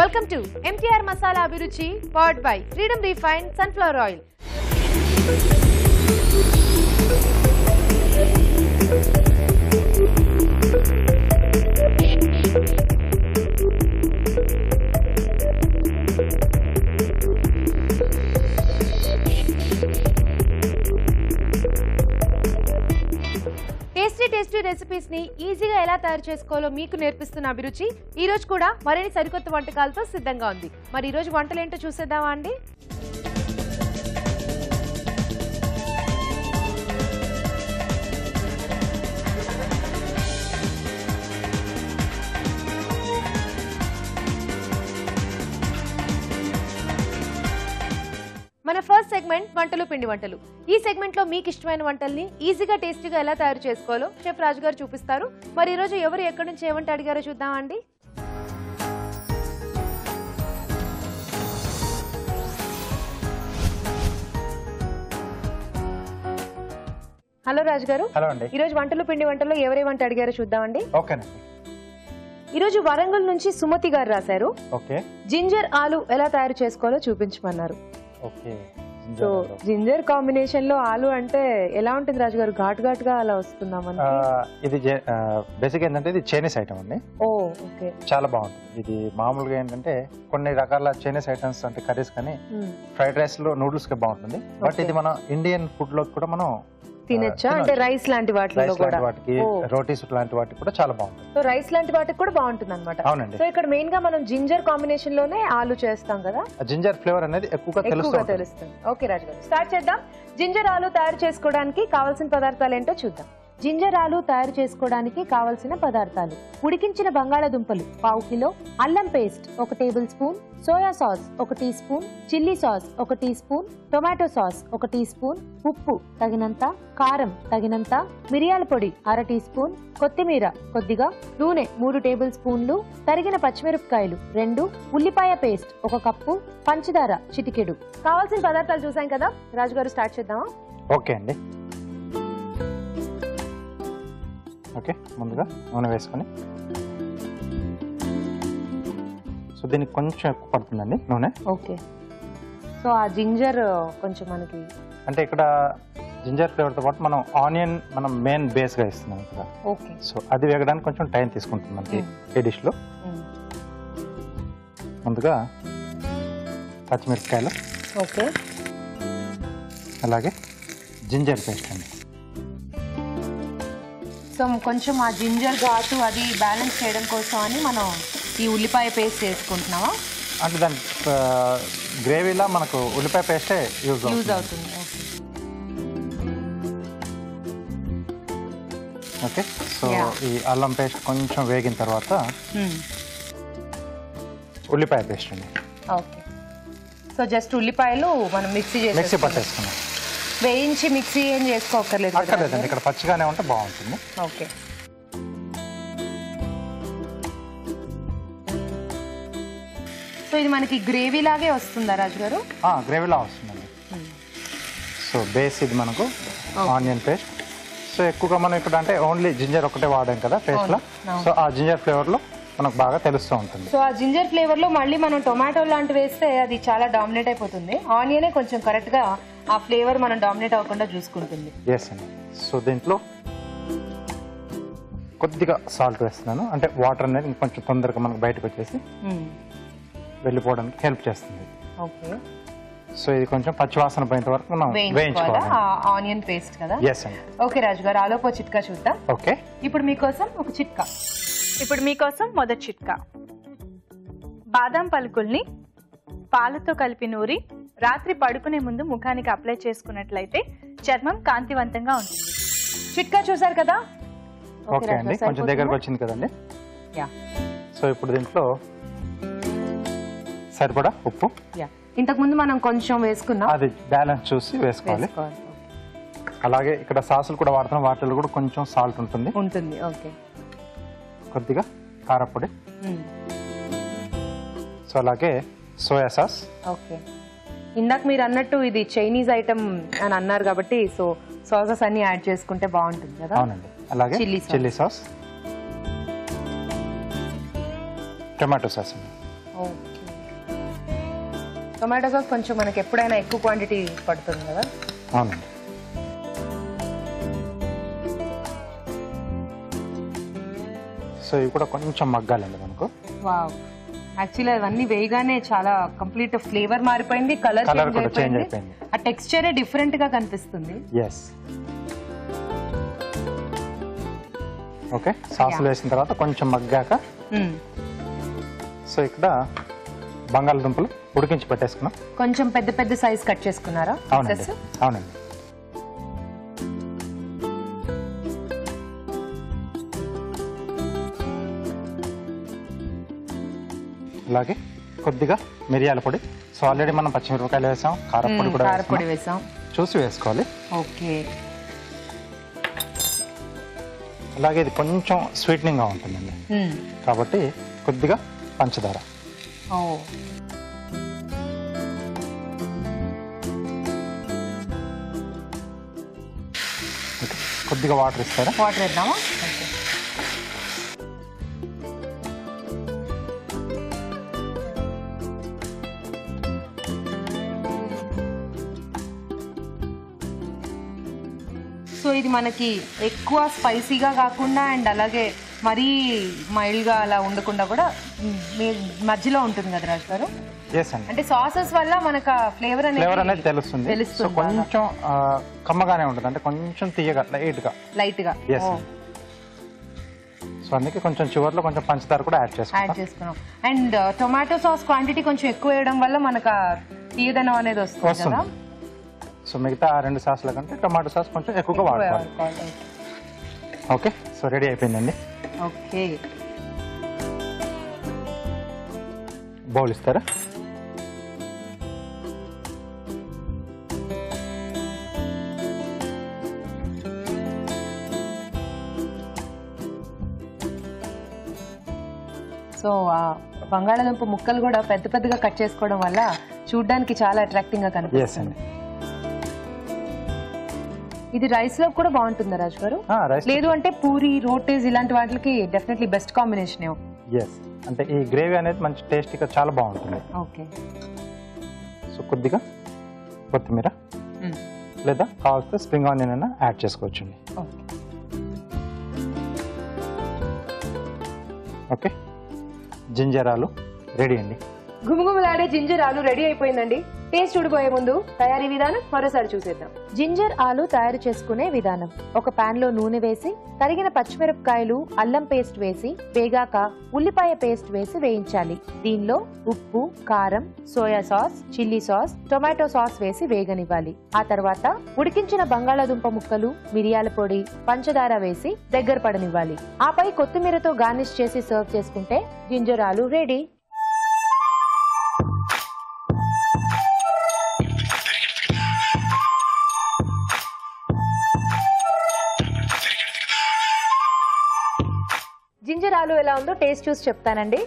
Welcome to MTR Masala Abhiruchi, powered by Freedom Refined Sunflower Oil. Tasty recipes ని ఈజీగా ఎలా తయారు చేసుకోవాలో మీకు నేర్పిస్తున్న అభిరుచి ఈ రోజు కూడా మరిన్ని సరికొత్త వంటకాలతో సిద్ధంగా ఉంది. మరి ఈ రోజు వంటలు ఏంటో చూసేద్దామా అండి? మన ఫస్ట్ సెగ్మెంట్ వంటలు పిండి వంటలు. ఈ సెగ్మెంట్ లో మీకు ఇష్టమైన వంటల్ని ఈజీగా టేస్టీగా ఎలా తయారు చేసుకోవాలో షెఫ్ రాజు గారు చూపిస్తారు. మరి ఈ రోజు ఎవరు ఎక్కడి నుంచి ఏమంటే అడిగారో చూద్దామండి. హలో రాజు గారు. హలో అండి. ఈ రోజు వంటలు పిండి వంటల్లో ఎవరేమంటే అడిగారో చూద్దామండి. ఓకేనండి. ఈ రోజు వరంగల్ నుంచి సుమతి గారు రాశారు. ఓకే. జింజర్ ఆలు ఎలా తయారు చేసుకోవాలో చూపించమన్నారు. ఓకే. సో జింజర్ కాంబినేషన్ లో ఆలు అంటే ఎలా ఉంటుంది రాజు గారు? ఘాట్ ఘాట్ గా అలా వస్తుందా మనకి? ఇది బేసిక్ ఏంటంటే ఇది చైనీస్ ఐటమ్ అండి. ఓ ఓకే. చాలా బాగుంటుంది. ఇది మామూలుగా ఏంటంటే కొన్ని రకాల చైనీస్ ఐటమ్స్ అంటే కర్రీస్ కానీ ఫ్రైడ్ రైస్ లో నూడిల్స్ కి బాగుంటుంది. బట్ ఇది మన ఇండియన్ ఫుడ్ లో కూడా మనం తినొచ్చా? అంటే రైస్ లాంటి వాటిలో కూడా, వాటికి రోటీస్ లాంటి వాటికి కూడా చాలా బాగుంటుంది. సో రైస్ లాంటి వాటికి కూడా బాగుంటుంది అన్నమాట. అవునండి. సో ఇక్కడ మెయిన్ గా మనం జింజర్ కాంబినేషన్ లోనే ఆలు చేస్తాం కదా, జింజర్ ఫ్లేవర్ అనేది ఎక్కువగా తెలుస్తుంది. ఓకే రాజు గారు, స్టార్ట్ చేద్దాం. జింజర్ ఆలు తయారు చేసుకోవడానికి కావాల్సిన పదార్థాలు ఏంటో చూద్దాం. జింజర్ ఆలు తయారు చేసుకోవడానికి కావలసిన పదార్థాలు: ఉడికించిన బంగాళాదుంపలు 1/2 కిలో, అల్లం paste 1 tablespoon, soya sauce 1 teaspoon, chilli sauce 1 teaspoon, tomato sauce 1 teaspoon, ఉప్పు తగినంత, కారం తగినంత, మిరియాల పొడి 1/2 టీ స్పూన్, కొత్తిమీర కొద్దిగా, నూనె 3 టేబుల్ స్పూన్లు, తరిగిన పచ్చిమిరపకాయలు 2, ఉల్లిపాయ పేస్ట్ 1 కప్పు, పంచదార చిటికెడు. కావాల్సిన పదార్థాలు చూసాం కదా రాజు గారు, స్టార్ట్ చేద్దామా? ఓకే అండి. ఓకే, ముందుగా నూనె వేసుకొని, సో దీనికి కొంచెం ఎక్కువ పడుతుందండి నూనె. ఓకే. సో ఆ జింజర్ కొంచెం మనకి అంటే ఇక్కడ జింజర్ ఫ్లేవర్తో పాటు మనం ఆనియన్ మనం మెయిన్ బేస్గా ఇస్తున్నాం ఇక్కడ. ఓకే. సో అది వేగడానికి కొంచెం టైం తీసుకుంటుంది మనకి ఈ డిష్లో. ముందుగా పచ్చిమిరపకాయలు, ఓకే, అలాగే జింజర్ పేస్ట్ అండి. సో కొంచెం ఆ జింజర్ ఘాటు అది బ్యాలెన్స్ చేయడం కోసం అని మనం ఈ ఉల్లిపాయ పేస్ట్ చేసుకుంటున్నావా? అంటే దాని గ్రేవీలా మనకు ఉల్లిపాయ పేస్టే యూజ్ అవుతుంది. ఓకే. సో ఈ అల్లం పేస్ట్ కొంచెం వేగిన తర్వాత ఉల్లిపాయ పేస్ట్ అండి. ఓకే. సో జస్ట్ ఉల్లిపాయలు మనం మిక్సీ పట్టేసుకున్నాం. వేయించి మిక్సీ ఏం చేసుకోకర్లేదు? అక్కర్లేదండి, ఇక్కడ పచ్చిగానే ఉంటే బాగుంటుంది. ఓకే. సో ఇది మనకి గ్రేవీ లాగే వస్తుందా రాజు గారు? గ్రేవీలా వస్తుందండి. సో బేస్ ఇది మనకు ఆనియన్ పేస్ట్. సో ఎక్కువగా మనం ఇక్కడ అంటే ఓన్లీ జింజర్ ఒకటే వాడాం కదా పేస్ట్లో. సో ఆ జింజర్ ఫ్లేవర్లో మనకు బాగా తెలుస్తూ ఉంటుంది. సో ఆ జింజర్ ఫ్లేవర్లో మళ్ళీ మనం టొమాటో లాంటివి వేస్తే అది చాలా డామినేట్ అయిపోతుంది. ఆనియనే కొంచెం కరెక్ట్గా ఆ ఫ్లేవర్ మనం డామినేట్ అవ్వకుండా చూసుకుంటుంది. ఎస్ అండి. సో దీంట్లో కొద్దిగా సాల్ట్ వేస్తున్నాను, అంటే వాటర్ అనేది కొంచెం తొందరగా మనకు బయటకు వచ్చేసి వెళ్ళిపోవడానికి హెల్ప్ చేస్తుంది. ఓకే. సో ఇది కొంచెం పచ్చివాసన పోయేంత వరకు మనం వేయించుకోవాలి. ఆనియన్ పేస్ట్ కదా? ఎస్ అండి. ఓకే రాజు గారు, ఆలోపో చిట్కా చూద్దాం. ఓకే. ఇప్పుడు మీకోసం ఒక చిట్కా. మొదటి చిట్కా: బాదం పలుకుల్ని పాలతో కలిపి నూరి రాత్రి పడుకునే ముందు ముఖానికి అప్లై చేసుకున్నట్లయితే చర్మం కాంతివంతంగా ఉంటుంది. చిట్కా చూసారు కదా? ఓకే అండి, కొంచెం దగ్గరకు వచ్చింది కదండి. సో ఇప్పుడు దీంట్లో సరిపడా ఉప్పు, ఇంతకు ముందు మనం కొంచెం వేసుకున్నాం, అది బ్యాలెన్స్ చూసి వేసుకోవాలి. అలాగే ఇక్కడ సాసులు కూడా వాడుతున్నాం, వాటిలో కూడా కొంచెం సాల్ట్ ఉంటుంది. ఓకే. కొద్దిగా కారపొడి, సో అలాగే సోయా సాస్. ఓకే. ఇందాక మీరు అన్నట్టు ఇది చైనీస్ ఐటమ్ అని అన్నారు కాబట్టి సో సాసెస్ అన్ని యాడ్ చేసుకుంటే బాగుంటుంది కదా? అవునండి. అలాగే chilli sauce, tomato sauce. Okay. Tomato sauce కొంచెం మనకి ఎప్పుడైనా ఎక్కువ క్వాంటిటీ పడుతుంది కదా. అవునండి. సో ఇవి కూడా కొంచెం మగ్గాలండి మనకు. వావ్, యాక్చువల్లీ అవన్నీ వేయగానే చాలా కంప్లీట్ ఫ్లేవర్ మారిపోయింది, కలర్ చేంజ్ అయిపోయింది, ఆ టెక్స్చరే డిఫరెంట్ గా కనిపిస్తుంది. ఎస్. ఓకే, సాసులు వేసిన తర్వాత కొంచెం మగ్గాక సో ఇక్కడ బంగాళదుంపలు ఉడికించి పెట్టేసుకున్నాం. కొంచెం పెద్ద పెద్ద సైజ్ కట్ చేసుకున్నారా? అవునండి, అవునండి. అలాగే కొద్దిగా మిరియాల పొడి. సో ఆల్రెడీ మనం పచ్చిమిరపకాయలు వేసాం, కారపొడి కూడా వేసాం, చూసి వేసుకోవాలి. ఓకే. అలాగే ఇది కొంచెం స్వీట్నింగ్ గా ఉంటుందండి, కాబట్టి కొద్దిగా పంచదార. కొద్దిగా వాటర్ ఇస్తారా? వాటర్ వేద్దామా? సో ఇది మనకి ఎక్కువ స్పైసీగా కాకుండా అండ్ అలాగే మరీ మైల్డ్గా అలా ఉండకుండా కూడా మధ్యలో ఉంటుంది కదా రాజు గారు. అంటే సాసెస్ వల్ల మనకు ఫ్లేవర్ అనేది తెలుస్తుంది. సో కొంచెం కమ్మగానే ఉంటుంది, అంటే కొంచెం తీయగా లైట్ గా. సో అందుకే కొంచెం చివర్లో కొంచెం పంచదార కూడా యాడ్ చేసుకున్నాం. అండ్ టొమాటో సాస్ క్వాంటిటీ కొంచెం ఎక్కువ వేయడం వల్ల మనకు తీయదనం అనేది వస్తుంది కదా. సో మిగతా 2 సాసుల కంటే టొమాటో సాస్ కొంచెం ఎక్కువగా వాడుకోవాలి. ఓకే, సో రెడీ అయిపోయిందండి. ఓకే, బౌల్ ఇస్తారా? సో బంగాళాదుంప ముక్కలు కూడా పెద్ద పెద్దగా కట్ చేసుకోవడం వల్ల చూడడానికి చాలా అట్రాక్టింగ్ గా కనిపిస్తుంది. ఇది రైస్ లో కూడా బాగుంటుందా రాజు గారు? లేదు అంటే పూరి, రోటీస్ ఇలాంటి వాటికి డెఫినెట్లీ బెస్ట్ కాంబినేషన్. అంటే ఈ గ్రేవీ అనేది మంచి టేస్టీగా చాలా బాగుంటుంది. ఓకే, సో కొద్దిగా కొత్తిమీర లేదా కావాల్సిన స్ప్రింగ్ ఆనియన్ అయినా యాడ్ చేసుకోవచ్చండి. ఓకే, జింజర్ ఆలు రెడీ అండి. గుమగుమలాడే జింజర్ ఆలు రెడీ అయిపోయిందండి. టేస్ట్ చూడబోయే ముందు తయారీ విధానం మరోసారి చూసేద్దాం. జింజర్ ఆలు తయారు చేసుకునే విధానం: ఒక పాన్ లో నూనె వేసి తరిగిన పచ్చిమిరపకాయలు, అల్లం పేస్ట్ వేసి వేగాక ఉల్లిపాయ పేస్ట్ వేసి వేయించాలి. దీనిలో ఉప్పు, కారం, soya sauce, chilli sauce, tomato sauce వేసి వేగనివ్వాలి. ఆ తర్వాత ఉడికించిన బంగాళాదుంప ముక్కలు, మిరియాల పొడి, పంచదార వేసి దగ్గర పడనివ్వాలి. ఆపై కొత్తిమీరతో గార్నిష్ చేసి సర్వ్ చేసుకుంటే జింజర్ ఆలు రెడీ. జింజర్ ఆలు ఎలా ఉందో టేస్ట్ చూసి చెప్తానండి.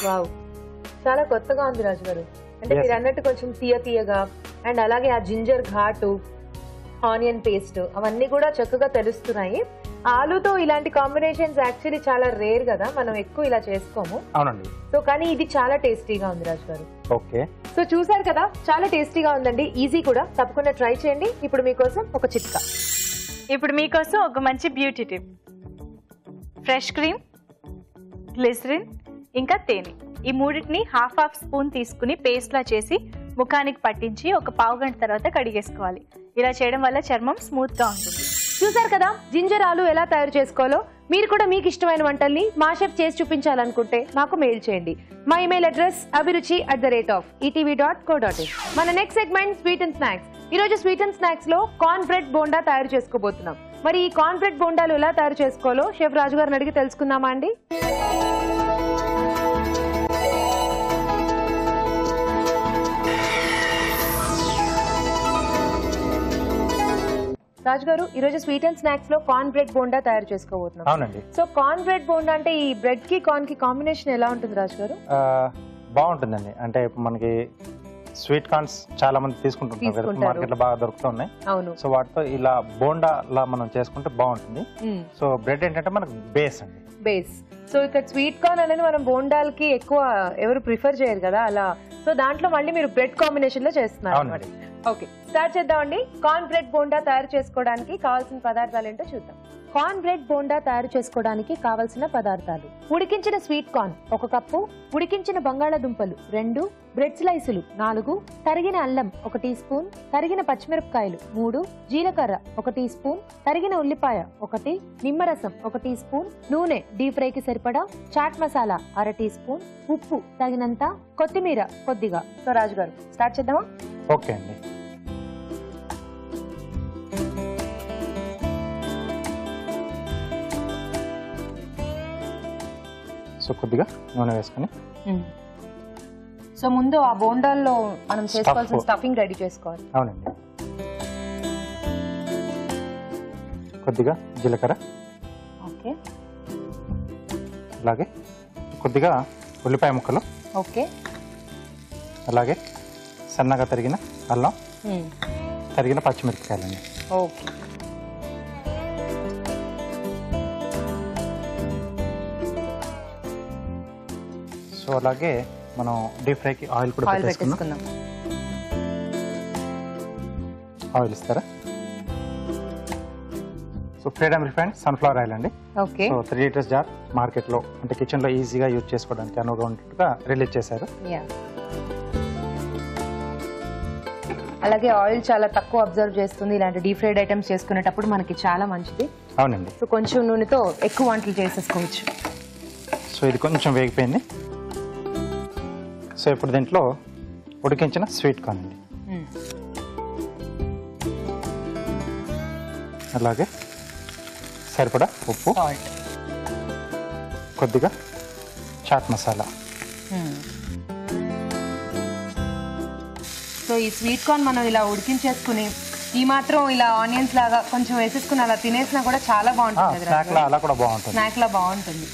వావ్, చాలా కొత్తగా ఉంది రాజు గారు. అంటే మీరు అన్నట్టు కొంచెం తీయగా అండ్ అలాగే ఆ జింజర్ ఘాటు, ఆనియన్ పేస్ట్ అవన్నీ కూడా చక్కగా తెలుస్తున్నాయి. ఆలుతో ఇలాంటి కాంబినేషన్స్ యాక్చువల్లీ చాలా రేర్ కదా, మనం ఎక్కువ ఇలా చేసుకోము. అవునండి. సో కానీ ఇది చాలా టేస్టీగా ఉంది రాజు గారు. ఓకే, సో చూసారు కదా, చాలా టేస్టీగా ఉందండి, ఈజీ కూడా, తప్పకుండా ట్రై చేయండి. ఇప్పుడు మీకోసం ఒక చిట్కా. ఇప్పుడు మీకోసం ఒక మంచి beauty tip. Fresh cream, glycerine ఇంకా తేనె, ఈ మూడింటిని హాఫ్ స్పూన్ తీసుకుని పేస్ట్లా చేసి ముఖానికి పట్టించి ఒక పావు గంట తర్వాత కడిగేసుకోవాలి. ఇలా చేయడం వల్ల చర్మం స్మూత్ గా ఉంటుంది. చూసారు కదా జింజర్ ఆలు ఎలా తయారు చేసుకోవాలో. మీరు కూడా మీకు ఇష్టమైన వంటల్ని మా షెఫ్ చేసి చూపించాలనుకుంటే మాకు మెయిల్ చేయండి. మా ఇమెయిల్ అడ్రస్ abhiruchi@etv.co.in. మన next segment sweet and snacks. ఈ రోజు స్వీట్ అండ్ స్నాక్స్ లో కార్న్ బ్రెడ్ బోండా తయారు చేసుకోబోతున్నాం. మరి ఈ కార్న్ బ్రెడ్ బోండాలు ఎలా తయారు చేసుకోవాలో షెఫ్ రాజు గారిని అడిగి తెలుసుకుందామా అండి? రాజు గారు, ఈ రోజు స్వీట్ అండ్ స్నాక్స్ లో కార్న్ బ్రెడ్ బోండా తయారు చేసుకోబోతున్నాం. అవునండి. సో కార్న్ బ్రెడ్ బోండా అంటే ఈ బ్రెడ్ కి కార్న్ కి కాంబినేషన్ ఎలా ఉంటుంది రాజు గారు? బాగుంటుందండి. అంటే మనకి స్వీట్ కార్న్స్ చాలా మంది తీసుకుంటుంటారు, మార్కెట్ లో బాగా దొరుకుతున్నాయి. అవును. సో వాటితో ఇలా బోండా లా మనం చేసుకుంటే బాగుంటుంది. సో బ్రెడ్ ఏంటంటే మనకు బేస్ అండి, బేస్. సో ఇక్కడ స్వీట్ కార్న్ అనేది మనం బోండాలకి ఎక్కువ ఎవరు ప్రిఫర్ చేయరు కదా అలా, సో దాంట్లో మళ్ళీ మీరు బ్రెడ్ కాంబినేషన్ లో చేస్తున్నారు అన్నమాట. ఓకే, స్టార్ట్ చేద్దామండి. కార్న్ బ్రెడ్ బోండా తయారు చేసుకోవడానికి కావాల్సిన పదార్థాలు ఏంటో చూద్దాం. కార్న్ బ్రెడ్ బోండా తయారు చేసుకోవడానికి కావలసిన పదార్థాలు: ఉడికించిన స్వీట్ కార్న్ 1 కప్పు, ఉడికించిన బంగాళాదుంపలు 2, బ్రెడ్ స్లైసులు 4, తరిగిన అల్లం 1 టీ స్పూన్, తరిగిన పచ్చిమిరపకాయలు 3, జీలకర్ర 1 టీ స్పూన్, తరిగిన ఉల్లిపాయ 1, నిమ్మరసం 1 టీ స్పూన్, నూనె డీప్ ఫ్రైకి సరిపడా, చాట్ మసాలా 1/2 టీ స్పూన్, ఉప్పు తగినంత, కొత్తిమీర కొద్దిగా. సో రాజు గారు స్టార్ట్ చేద్దామా? ఓకే అండి. సో కొద్దిగా నూనె వేసుకుని, సో ముందు ఆ బోండాల్లో మనం చేసుకోవాల్సిన స్టఫింగ్ రెడీ చేసుకోవాలి. అవునండి. కొద్దిగా జీలకర్ర, ఓకే, అలాగే కొద్దిగా ఉల్లిపాయ ముక్కలు, ఓకే, అలాగే సన్నగా తరిగిన అల్లం, తరిగిన పచ్చిమిరపకాయలండి. ఓకే. సో అలాగే మనం డీప్ ఫ్రైకి ఆయిల్ కూడా పెట్టేసుకుందాం. ఆయిల్ ఇస్తారా? So Freedom refined sunflower oil అండి. Okay. So 3 litres jar market లో అంటే కిచెన్ లో ఈజీగా యూజ్ చేసుకోవడానికి అనువుగా ఉన్నట్టుగా రిలీజ్ చేశారు. అలాగే ఆయిల్ చాలా తక్కువ అబ్జర్వ్ చేస్తుంది ఇలాంటి డీప్ ఫ్రైడ్ ఐటమ్స్ చేసుకునేటప్పుడు, మనకి చాలా మంచిది. అవునండి. సో కొంచెం నూనెతో ఎక్కువ వంటలు చేసేసుకోవచ్చు. సో ఇది కొంచెం వేగిపోయింది. సో ఇప్పుడు దీంట్లో ఉడికించిన స్వీట్ కార్న్ అండి, అలాగే సరిపడా ఉప్పు, కొద్దిగా చాట్ మసాలా. సో ఈ స్వీట్ కార్న్ మనం ఇలా ఉడికించేసుకుని ఈ మాత్రం ఇలా ఆనియన్స్ లాగా కొంచెం వేసేసుకుని అలా తినేసినా కూడా చాలా బాగుంటుంది. స్నాక్ లా అలా కూడా బాగుంటుంది. స్నాక్ లా బాగుంటుంది.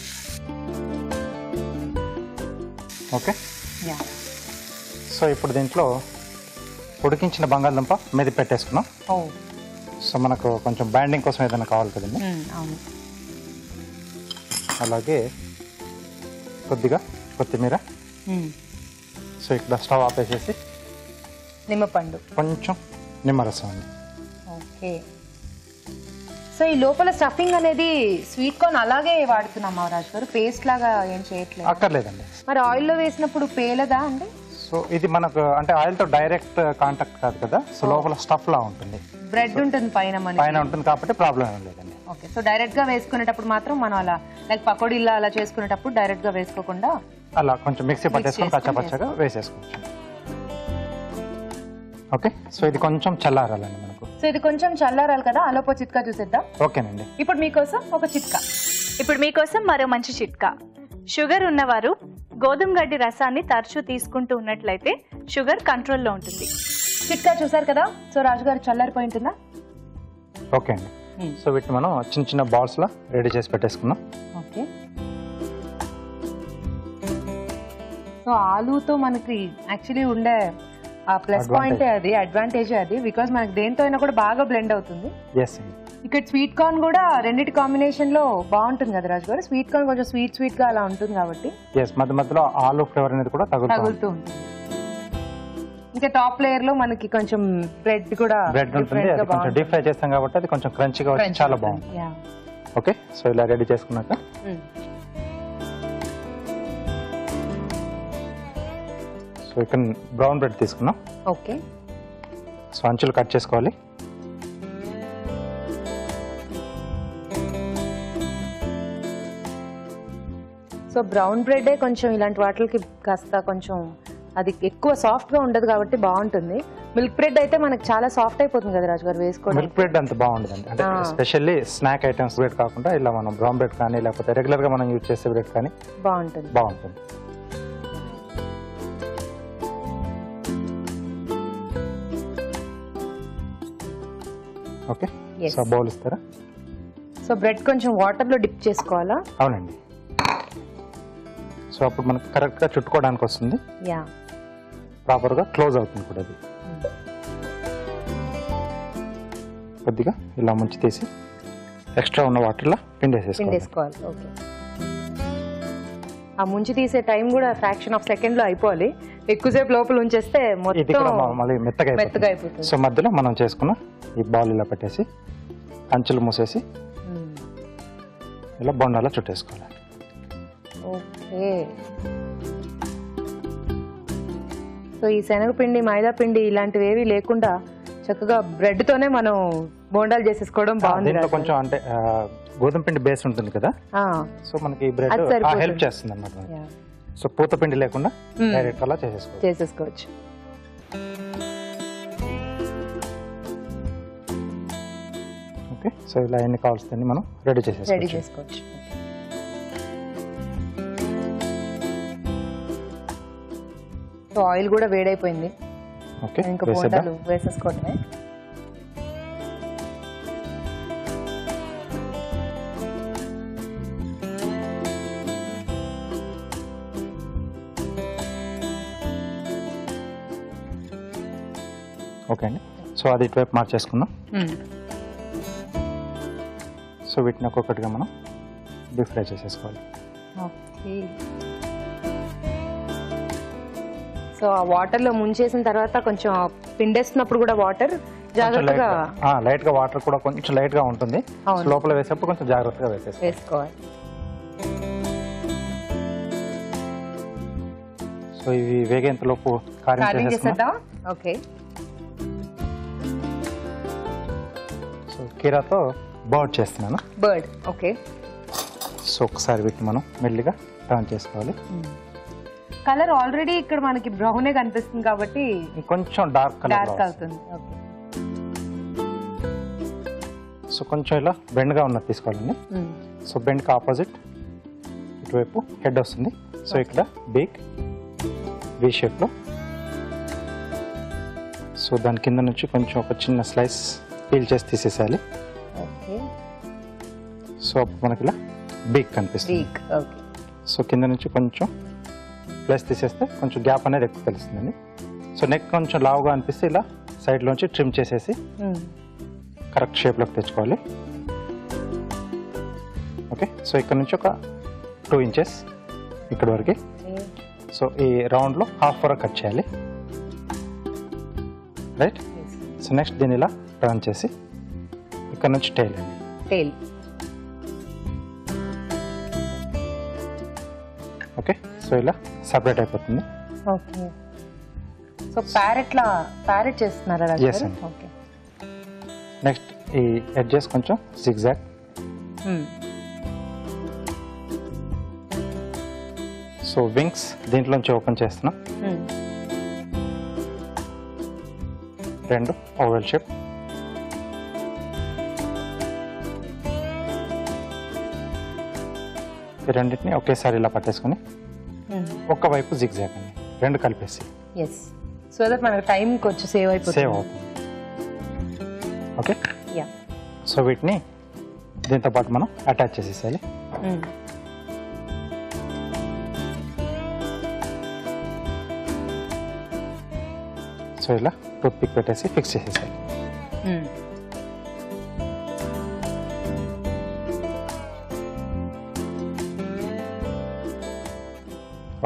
ఓకే. సో ఇప్పుడు దీంట్లో ఉడికించిన బంగాళదుంప మెది పెట్టేసుకున్నాం. సో మనకు కొంచెం బైండింగ్ కోసం ఏదైనా కావాలి కదండి. అవును. అలాగే కొద్దిగా కొత్తిమీర. సో ఇక్కడ స్టవ్ ఆపేసేసి నిమ్మపండు, కొంచెం నిమ్మరసం అండి. ఓకే. సో ఈ లోపల స్టఫింగ్ అనేది స్వీట్ కార్న్ అలాగే వాడుతున్నాం రాజు గారు, పేస్ట్ లాగా ఏం చేయట్లేదు? అక్కర్లేదండి. మరి ఆయిల్లో వేసినప్పుడు పేలదా అండి? సో ఇది మనకు అంటే ఆయిల్ తో డైరెక్ట్ కాంటాక్ట్ కాదు కదా, సో లోపల స్టఫ్ లా ఉంటుంది, బ్రెడ్ ఉంటుంది పైన ఉంటుంది కాబట్టి ప్రాబ్లం ఏం లేదండి. ఓకే. సో డైరెక్ట్ గా వేసుకునేటప్పుడు మాత్రం మనం అలా లైక్ పకోడీలా అలా చేసుకునేటప్పుడు డైరెక్ట్ గా వేసుకోకుండా అలా కొంచెం మిక్సీ పట్టేసుకొని పచ్చపచ్చగా వేసేసుకోవచ్చు. ఓకే. సో ఇది కొంచెం చల్లారాలండి మనకు. సో ఇది కొంచెం చల్లారాలి కదా, అలోపో చిట్కా చూసేద్దాం. ఓకేనండి. ఇప్పుడు మీకోసం ఒక చిట్కా. ఇప్పుడు మీకోసం మరో మంచి చిట్కా. షుగర్ ఉన్నవారు గోధుమ గడ్డి రసాన్ని తరచూ తీసుకుంటూ ఉన్నట్లయితే షుగర్ కంట్రోల్లో ఉంటుంది. చిట్కా చూసారు కదా. సో రాజుగారు చల్లారిపోయి ఉంటుందా? ఓకే అండి. సో వీటిని మనం చిన్న చిన్న బాల్స్ లా రెడీ చేసి పెట్టేసుకున్నాం. ఓకే. సో ఆలూతో మనకి యాక్చువల్లీ ఉండే ఆ ప్లస్ పాయింట్ అది, అడ్వాంటేజ్ అది, బికాస్ మనకి దేంతో అయినా కూడా బాగా బ్లెండ్ అవుతుంది. ఇక్కడ స్వీట్ కార్న్ కూడా రెండింటి కాంబినేషన్ లో బాగుంటుంది కదా రాజు గారు. స్వీట్ కార్న్ కొంచెం స్వీట్ స్వీట్ గా అలా ఉంటుంది కాబట్టి మధ్య మధ్యలో ఆలూ ఫ్లేవర్ అనేది కూడా తగులుతూ ఉంటుంది. ఇంకా టాప్ లేయర్ లో మనకి కొంచెం బ్రెడ్ కూడా ఉంటుంది, కొంచెం డీప్ ఫ్రై చేస్తాం కాబట్టి అది కొంచెం క్రంచీగా వచ్చి చాలా బాగుంటుంది. ఓకే. సో ఇలా రెడీ చేసుకున్నాక సో ఇక్కడ బ్రౌన్ బ్రెడ్ తీసుకున్నాం. ఓకే. సో అంచులు కట్ చేసుకోవాలి. సో బ్రౌన్ బ్రెడ్ కొంచెం ఇలాంటి వాటికి కాస్త కొంచెం అది ఎక్కువ సాఫ్ట్ గా ఉండదు కాబట్టి బాగుంటుంది. మిల్క్ బ్రెడ్ అయితే మనకి చాలా సాఫ్ట్ అయిపోతుంది కదా రాజు గారు వేసుకోవడం. మిల్క్ బ్రెడ్ అంత బాగుండదండి, అంటే స్పెషల్లీ స్నాక్ ఐటమ్స్ బ్రెడ్ కాకుండా ఇలా మనం బ్రౌన్ బ్రెడ్ కానీ లేకపోతే రెగ్యులర్ గా మనం యూజ్ చేసే బ్రెడ్ కానీ బాగుంటుంది. ఓకే. సో బౌల్ ఇస్తారా? సో బ్రెడ్ కొంచెం వాటర్ లో డిప్ చేసుకోవాలా? అవునండి. సో అప్పుడు మనకు కరెక్ట్ గా చుట్టుకోవడానికి వస్తుంది. ప్రాపర్గా క్లోజ్ అవుతుంది కూడా అది. కొద్దిగా ఇలా ముంచి తీసి ఎక్స్ట్రా ఉన్న వాటర్లో పిండేసుకోవాలి. ఓకే, ఆ ముంచి తీసే టైం కూడా ఫ్రాక్షన్ ఆఫ్ సెకండ్ లో అయిపోవాలి. ఎక్కువసేపు లోపల ఉంచేస్తే ఇది కూడా మళ్ళీ మెత్తగా అయిపోతుంది. సో మధ్యలో మనం చేసుకున్న ఈ బాల్ ఇలా పెట్టేసి అంచులు మూసేసి ఇలా బొండాలో చుట్టేసుకోవాలి. ఓకే, సో ఈ శనగపిండి మైదా పిండి ఇలాంటివి ఏవి లేకుండా చక్కగా బ్రెడ్ తోనే మనం బోండాలు చేసేసుకోవడం బాగుంది. దీంట్లో కొంచెం అంటే గోధుమ పిండి బేస్ ఉంటుంది కదా, సో మనకి బ్రెడ్ హెల్ప్ చేస్తుంది అన్నమాట. సో పూత పిండి లేకుండా డైరెక్ట్ అలా చేసేసుకోవచ్చు. ఓకే, సో ఇలా ఎన్ని కావాల్సిందని మనం రెడీ చేసుకోవచ్చు. సో ఆయిల్ కూడా వేడైపోయింది. ఓకే, ఇంకా బోండాలు వేసేసుకోవడమే. ఓకే అండి, సో అది ఇటువైపు మార్చేసుకుందాం. సో వీటిని ఒక్కొక్కటిగా మనం డీప్ ఫ్రై చేసేసుకోవాలి. ఓకే, సో ఆ వాటర్ లో ముంచేసిన తర్వాత కొంచెం పిండేస్తున్నప్పుడు కూడా వాటర్ జాగ్రత్తగా లైట్ గా వాటర్ కూడా కొంచెం లైట్ గా ఉంటుంది. లోపల వేసేప్పుడు కొంచెం జాగ్రత్తగా వేసుకోవాలి. సో ఇవి వేగేంతలోపు కారం చేసేద్దాం. ఓకే, సో కీరాతో బర్డ్ చేస్తున్నాను. Bird, okay. సో ఒకసారి వీటిని మనం మెల్లిగా టర్న్ చేసుకోవాలి. కలర్ ఆల్రెడీ ఇక్కడ మనకి బ్రౌనే కనిపిస్తుంది కాబట్టి కొంచెం డార్క్ అవుతుంది. ఓకే, సో కొంచెం ఇలా బెండ్గా ఉన్నది తీసుకోవాలండి. సో బెండ్కి ఆపోజిట్ ఇటువైపు హెడ్ వస్తుంది. సో ఇక్కడ బీక్ వి షేప్లో, సో దాని కింద నుంచి కొంచెం ఒక చిన్న స్లైస్ పీల్ చేసి తీసేసేయాలి. ఓకే, సో మనకి ఇలా బీక్ కనిపిస్తుంది. ఓకే, సో కింద నుంచి కొంచెం ప్లస్ తీసేస్తే కొంచెం గ్యాప్ అనేది ఎక్కువ తెలుస్తుందండి. సో నెక్ కొంచెం లావుగా అనిపిస్తే ఇలా సైడ్లోంచి ట్రిమ్ చేసేసి కరెక్ట్ షేప్లోకి తెచ్చుకోవాలి. ఓకే, సో ఇక్కడ నుంచి ఒక 2 ఇంచెస్ ఇక్కడ వరకు. సో ఈ రౌండ్లో హాఫ్ వరకు కట్ చేయాలి. రైట్, సో నెక్స్ట్ దీన్ని ఇలా టర్న్ చేసి ఇక్కడ నుంచి టైల్ అండి. టైల్, ఓకే, సో ఇలా సపరేట్ అయిపోతుంది. ఓకే, సో ప్యారెట్ చేస్తున్నారా? Yes, okay. నెక్స్ట్ ఈ ఎడ్జెస్ కొంచెం జిగ్జాగ్. సో వింగ్స్ దీంట్లోంచి ఓపెన్ చేస్తున్నాం. 2 ఓవెల్ షేప్. ఈ రెండింటిని ఒకేసారి ఇలా పట్టేసుకొని ఒక్కవైపు జిగ్జాగ్ అండి, 2 కలిపేసి. సో దట్ మనకు టైం కొంచెం సేవ్ అవుతుంది. ఓకే, సో వీటిని దీంతో పాటు మనం అటాచ్ చేసేసాలి. సో ఇలా టూత్ పిక్ పెట్టేసి ఫిక్స్ చేసేసాలి.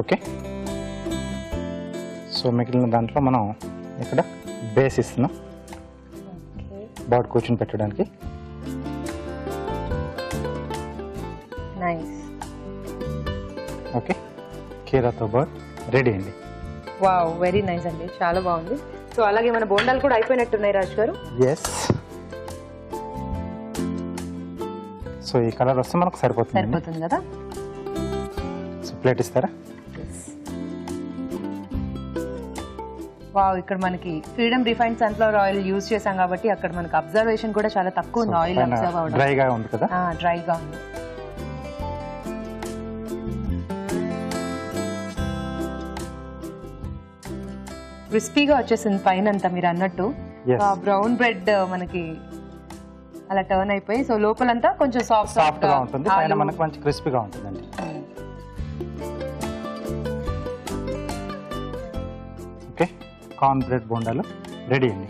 ఓకే, సో మిగిలిన దాంట్లో మనం ఇక్కడ బేస్ ఇస్తున్నాం బర్డ్ కూర్చుని పెట్టడానికి. ఓకే, కీరాతో బర్డ్ రెడీ అండి. వావ్, వెరీ నైస్ అండి, చాలా బాగుంది. సో అలాగే మన బోండాలు కూడా అయిపోయినట్టున్నాయి రాజు గారు. ఎస్, సో ఈ కలర్ వస్తే మనకు సరిపోతుంది కదా. సో ప్లేట్ ఇస్తారా? వావ్, ఇక్కడ మనకి freedom refined sunflower oil use చేసాం కాబట్టి అక్కడ మనకి అబ్జర్వేషన్ కూడా చాలా తక్కువ ఉంది. ఆయిల్ అబ్జర్వ్ అవ్వడం డ్రైగా ఉంది కదా. డ్రైగా ఉంది. క్రిస్పీగా వచ్చేసింది పైన అంతా మీరు అన్నట్టు. బ్రౌన్ బ్రెడ్ మనకి అలా టర్న్ అయిపోయి, సో లోపలంతా కొంచెం సాఫ్ట్ గా ఉంటుంది, పైన మనకి మంచి క్రిస్పీగా ఉంటుందండి. ఓకే, కార్న్ బ్రెడ్ బోండాలు రెడీ అండి.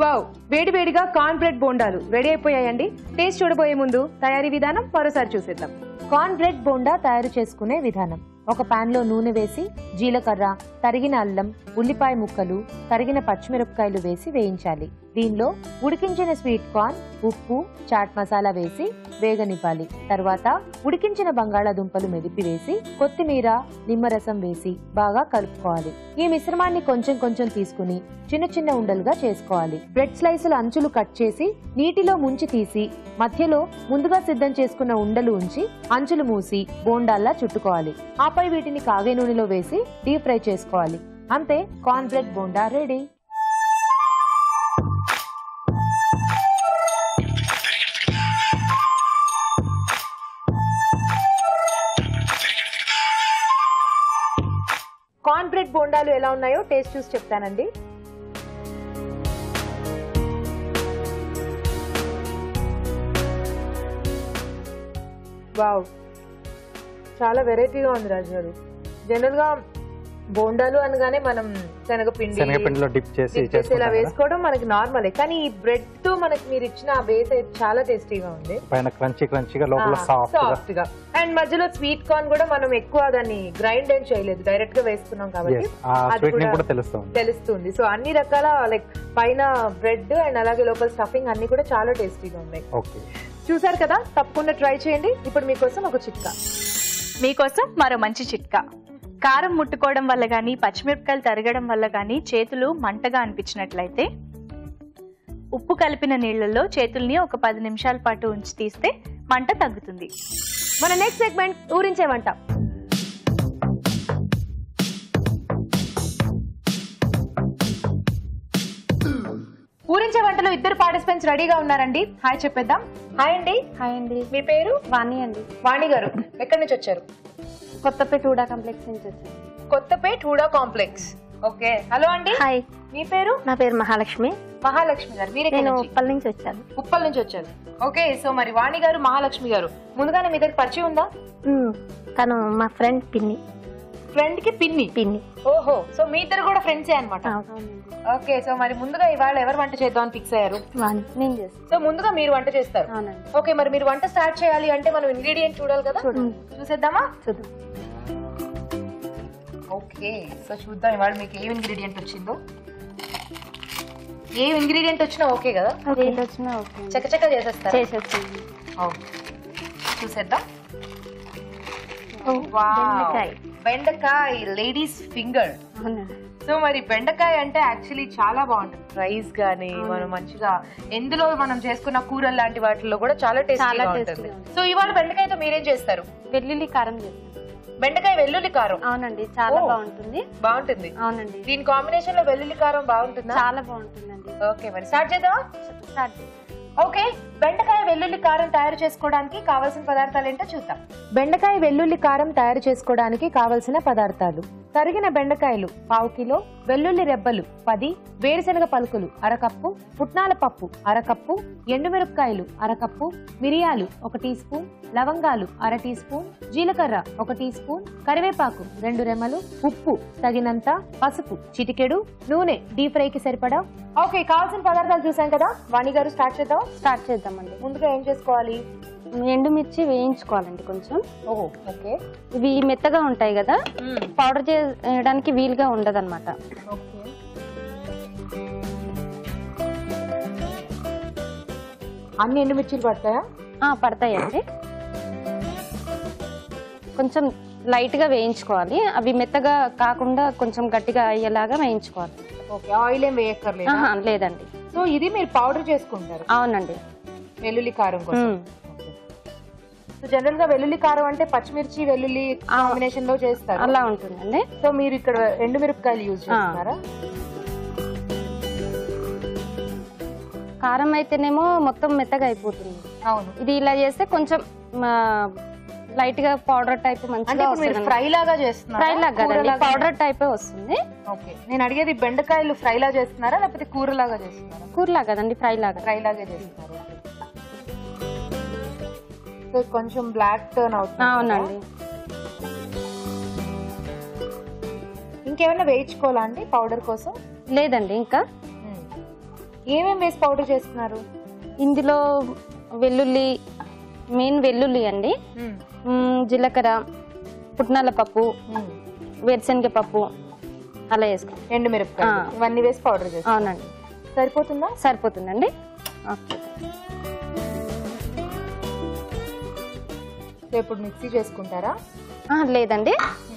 వావ్, వేడి వేడిగా కార్న్ బ్రెడ్ బోండాలు రెడీ అయిపోయాయండి. టేస్ట్ చూడబోయే ముందు తయారీ విధానం మరోసారి చూసేద్దాం. కార్న్ బ్రెడ్ బోండా తయారు చేసుకునే విధానం: ఒక పాన్ లో నూనె వేసి జీలకర్ర, తరిగిన అల్లం, ఉల్లిపాయ ముక్కలు, తరిగిన పచ్చిమిరపకాయలు వేసి వేయించాలి. దీనిలో ఉడికించిన స్వీట్ కార్న్, ఉప్పు, చాట్ మసాలా వేసి వేగనివ్వాలి. తర్వాత ఉడికించిన బంగాళాదుంపలు మెదిపి వేసి కొత్తిమీర, నిమ్మరసం వేసి బాగా కలుపుకోవాలి. ఈ మిశ్రమాన్ని కొంచెం కొంచెం తీసుకుని చిన్న చిన్న ఉండలుగా చేసుకోవాలి. బ్రెడ్ స్లైసుల అంచులు కట్ చేసి నీటిలో ముంచి తీసి మధ్యలో ముందుగా సిద్ధం చేసుకున్న ఉండలు ఉంచి అంచులు మూసి బోండాల్లా చుట్టుకోవాలి. ఆపై వీటిని కాగే నూనెలో వేసి డీప్ ఫ్రై చేసుకోవాలి. అంతే, corn bread bonda ready. Corn bread బోండాలు ఎలా ఉన్నాయో టేస్ట్ చూసి చెప్తానండి. వావ్, చాలా వెరైటీగా ఉంది రాజు గారు. జనరల్ గా బోండాలు అనగానే మనం శనగపిండిలో డిప్ చేసి ఇలా వేసుకోవడం మనకి నార్మలే, కానీ ఈ బ్రెడ్ తో మనకి మీరు ఇచ్చిన ఆ బేస్ అయితే చాలా టేస్టీగా ఉంది. పైన క్రంచీగా, లోపల సాఫ్ట్ గా, అండ్ మధ్యలో స్వీట్ కార్న్ కూడా మనం ఎక్కువ దాన్ని గ్రైండ్ ఏం చేయలేదు, డైరెక్ట్ గా వేసుకున్నాం కాబట్టి తెలుస్తుంది. సో అన్ని రకాల లైక్ పైన బ్రెడ్ అండ్ అలాగే లోపల స్టఫింగ్ అన్ని కూడా చాలా టేస్టీగా ఉన్నాయి. చూసారు కదా, తప్పకుండా ట్రై చేయండి. ఇప్పుడు మీకోసం ఒక చిట్కా. మీకోసం మరో మంచి చిట్కా. కారం ముట్టుకోవడం వల్ల కానీ, పచ్చిమిరపకాయలు తరగడం వల్ల కానీ చేతులు మంటగా అనిపించినట్లయితే ఉప్పు కలిపిన నీళ్లలో చేతుల్ని ఒక 10 నిమిషాల పాటు ఉంచి తీస్తే మంట తగ్గుతుంది. మన నెక్స్ట్ సెగ్మెంట్ ఊరించే వంట. ఊరించే వంటలో ఇద్దరు పార్టిసిపెంట్స్ రెడీగా ఉన్నారండి. హాయ్ చెప్పేద్దాం. హాయ్ అండి. హాయ్ అండి. మీ పేరు? వాణి అండి. వాణి గారు ఎక్కడి నుంచి వచ్చారు? కొత్తపేట హూడా కాంప్లెక్స్ నుంచి వచ్చాను. Kothapet HUDA complex. Okay, hello అండి. హాయ్. మీ పేరు? నా పేరు మహాలక్ష్మి. మహాలక్ష్మి గారు, నేను ఉప్పల్ నుంచి వచ్చాను. ఉప్పల్ నుంచి వచ్చారు. ఓకే, సో మరి వాణి గారు, మహాలక్ష్మి గారు ముందుగానే మీ దగ్గర పరిచయం ఉందా? తను మా ఫ్రెండ్ పిన్ని. ఫ్రెండ్ కి పిన్ని. ఓహో, సో మీ ఇద్దరు కూడా ఫ్రెండ్సే అన్నమాట. ఓకే, సో మరి ముందుగా ఇవాళ ఎవరు వంట చేద్దామని ఫిక్స్ అయ్యారు? నేను చేస్తాను. సో ముందుగా మీరు వంట చేస్తారు. ఓకే, మరి మీరు వంట స్టార్ట్ చేయాలి అంటే మనం ఇంగ్రీడియంట్ చూడాలి కదా. చూసేద్దామా? చూద్దాం. ఓకే, సో చూద్దాం ఇవాళ మీకు ఏం ఇంగ్రీడియంట్ వచ్చిందో. ఏ ఇంగ్రీడియంట్ వచ్చినా ఓకే కదా? చకచక చేసేస్తారు. చూసేద్దాం. బెండకాయ, లేడీస్ ఫింగర్. సో మరి బెండకాయ అంటే యాక్చువల్లీ చాలా బాగుంటుంది. రైస్ గానీ మనం మంచిగా ఎందులో మనం చేసుకున్న కూరలు లాంటి వాటిల్లో కూడా చాలా టేస్టీగా ఉంటుంది. సో ఇవాళ బెండకాయతో మీరేం చేస్తారు? వెల్లుల్లి కారం చేస్తాను. బెండకాయ వెల్లుల్లి కారం. అవునండి, చాలా బాగుంటుంది. బాగుంటుంది. అవునండి, దీని కాంబినేషన్ లో వెల్లుల్లి కారం బాగుంటుందా? చాలా బాగుంటుందండి. ఓకే, మరి స్టార్ట్ చేద్దామా? ఓకే, బెండకాయ వెల్లుల్లి కారం తయారు చేసుకోవడానికి కావాల్సిన పదార్థాలు ఏంటో చూద్దాం. బెండకాయ వెల్లుల్లి కారం తయారు చేసుకోవడానికి కావలసిన పదార్థాలు: తరిగిన బెండకాయలు 1/2 కిలో, వెల్లుల్లి రెబ్బలు 10, వేరుశనగ పలుకులు 1/2 కప్పు, పుట్నాల పప్పు 1/2 కప్పు, ఎండుమిరపకాయలు 1/2 కప్పు, మిరియాలు 1 టీ స్పూన్, లవంగాలు 1/2 టీ స్పూన్, జీలకర్ర 1 టీ స్పూన్, కరివేపాకు 2 రెమ్మలు, ఉప్పు తగినంత, పసుపు చిటికెడు, నూనె డీప్ ఫ్రైకి సరిపడా. ఓకే, కావాల్సిన పదార్థాలు చూసాం కదా. వాణి గారు స్టార్ట్ చేద్దామండి. ముందుగా ఏం చేసుకోవాలి? ఎండుమిర్చి వేయించుకోవాలండి కొంచెం. ఓకే, ఇవి మెత్తగా ఉంటాయి కదా, పౌడర్ చేయడానికి వీలుగా ఉండదు అనమాట. అన్ని ఎండుమిర్చిలు పడతాయా? పడతాయండి. కొంచెం లైట్ గా వేయించుకోవాలి. అవి మెత్తగా కాకుండా కొంచెం గట్టిగా అయ్యేలాగా వేయించుకోవాలి. ఓకే, ఆయిల్ ఏం వేయక్కర్లేదు? లేదండి. సో ఇది మీరు పౌడర్ చేసుకుంటారు? అవునండి, వెల్లుల్లి కారం కోసం. సో జనరల్ గా వెల్లుల్లి కారం అంటే పచ్చిమిర్చి వెల్లుల్లి కాంబినేషన్ లో చేస్తారు. అలా ఉంటుందండి. సో మీరు ఇక్కడ ఎండుమిరపకాయలు యూజ్ చేస్తున్నారా? కారం అయితేనేమో మొత్తం మెత్తగా అయిపోతుంది. అవును, ఇది ఇలా చేస్తే కొంచెం లైట్ గా పౌడర్ టైప్ మంచిగా వస్తుంది. ఫ్రై లాగా చేస్తున్నారు? ఫ్రై లాగా పౌడర్ టైపే వస్తుంది. ఓకే, నేను అడిగేది బెండకాయలు ఫ్రై లాగా చేస్తున్నారా లేకపోతే కూర లాగా చేస్తున్నారా? కూర లాగా కదండి, ఫ్రై లాగా చేస్తున్నారు. సో కొంచెం బ్లాక్ టర్న్ అవుతుంది. అవునండి. ఇంకేమైనా వేయించుకోవాలా అండి పౌడర్ కోసం? లేదండి, ఇంకా ఏమేమి వేసి పౌడర్ చేస్తున్నారు? ఇందులో వెల్లుల్లి, మెయిన్ వెల్లుల్లి అండి, జీలకర్ర, పుట్నాల పప్పు, వేరుశనగ పప్పు అలా వేసుకో. ఎండు మిరపకాయలు ఇవన్నీ వేసి పౌడర్ చేస్తాం. అవునండి. సరిపోతుందా? సరిపోతుందండి. ఇప్పుడు మిక్సీ చేసుకుంటారా? లేదండి,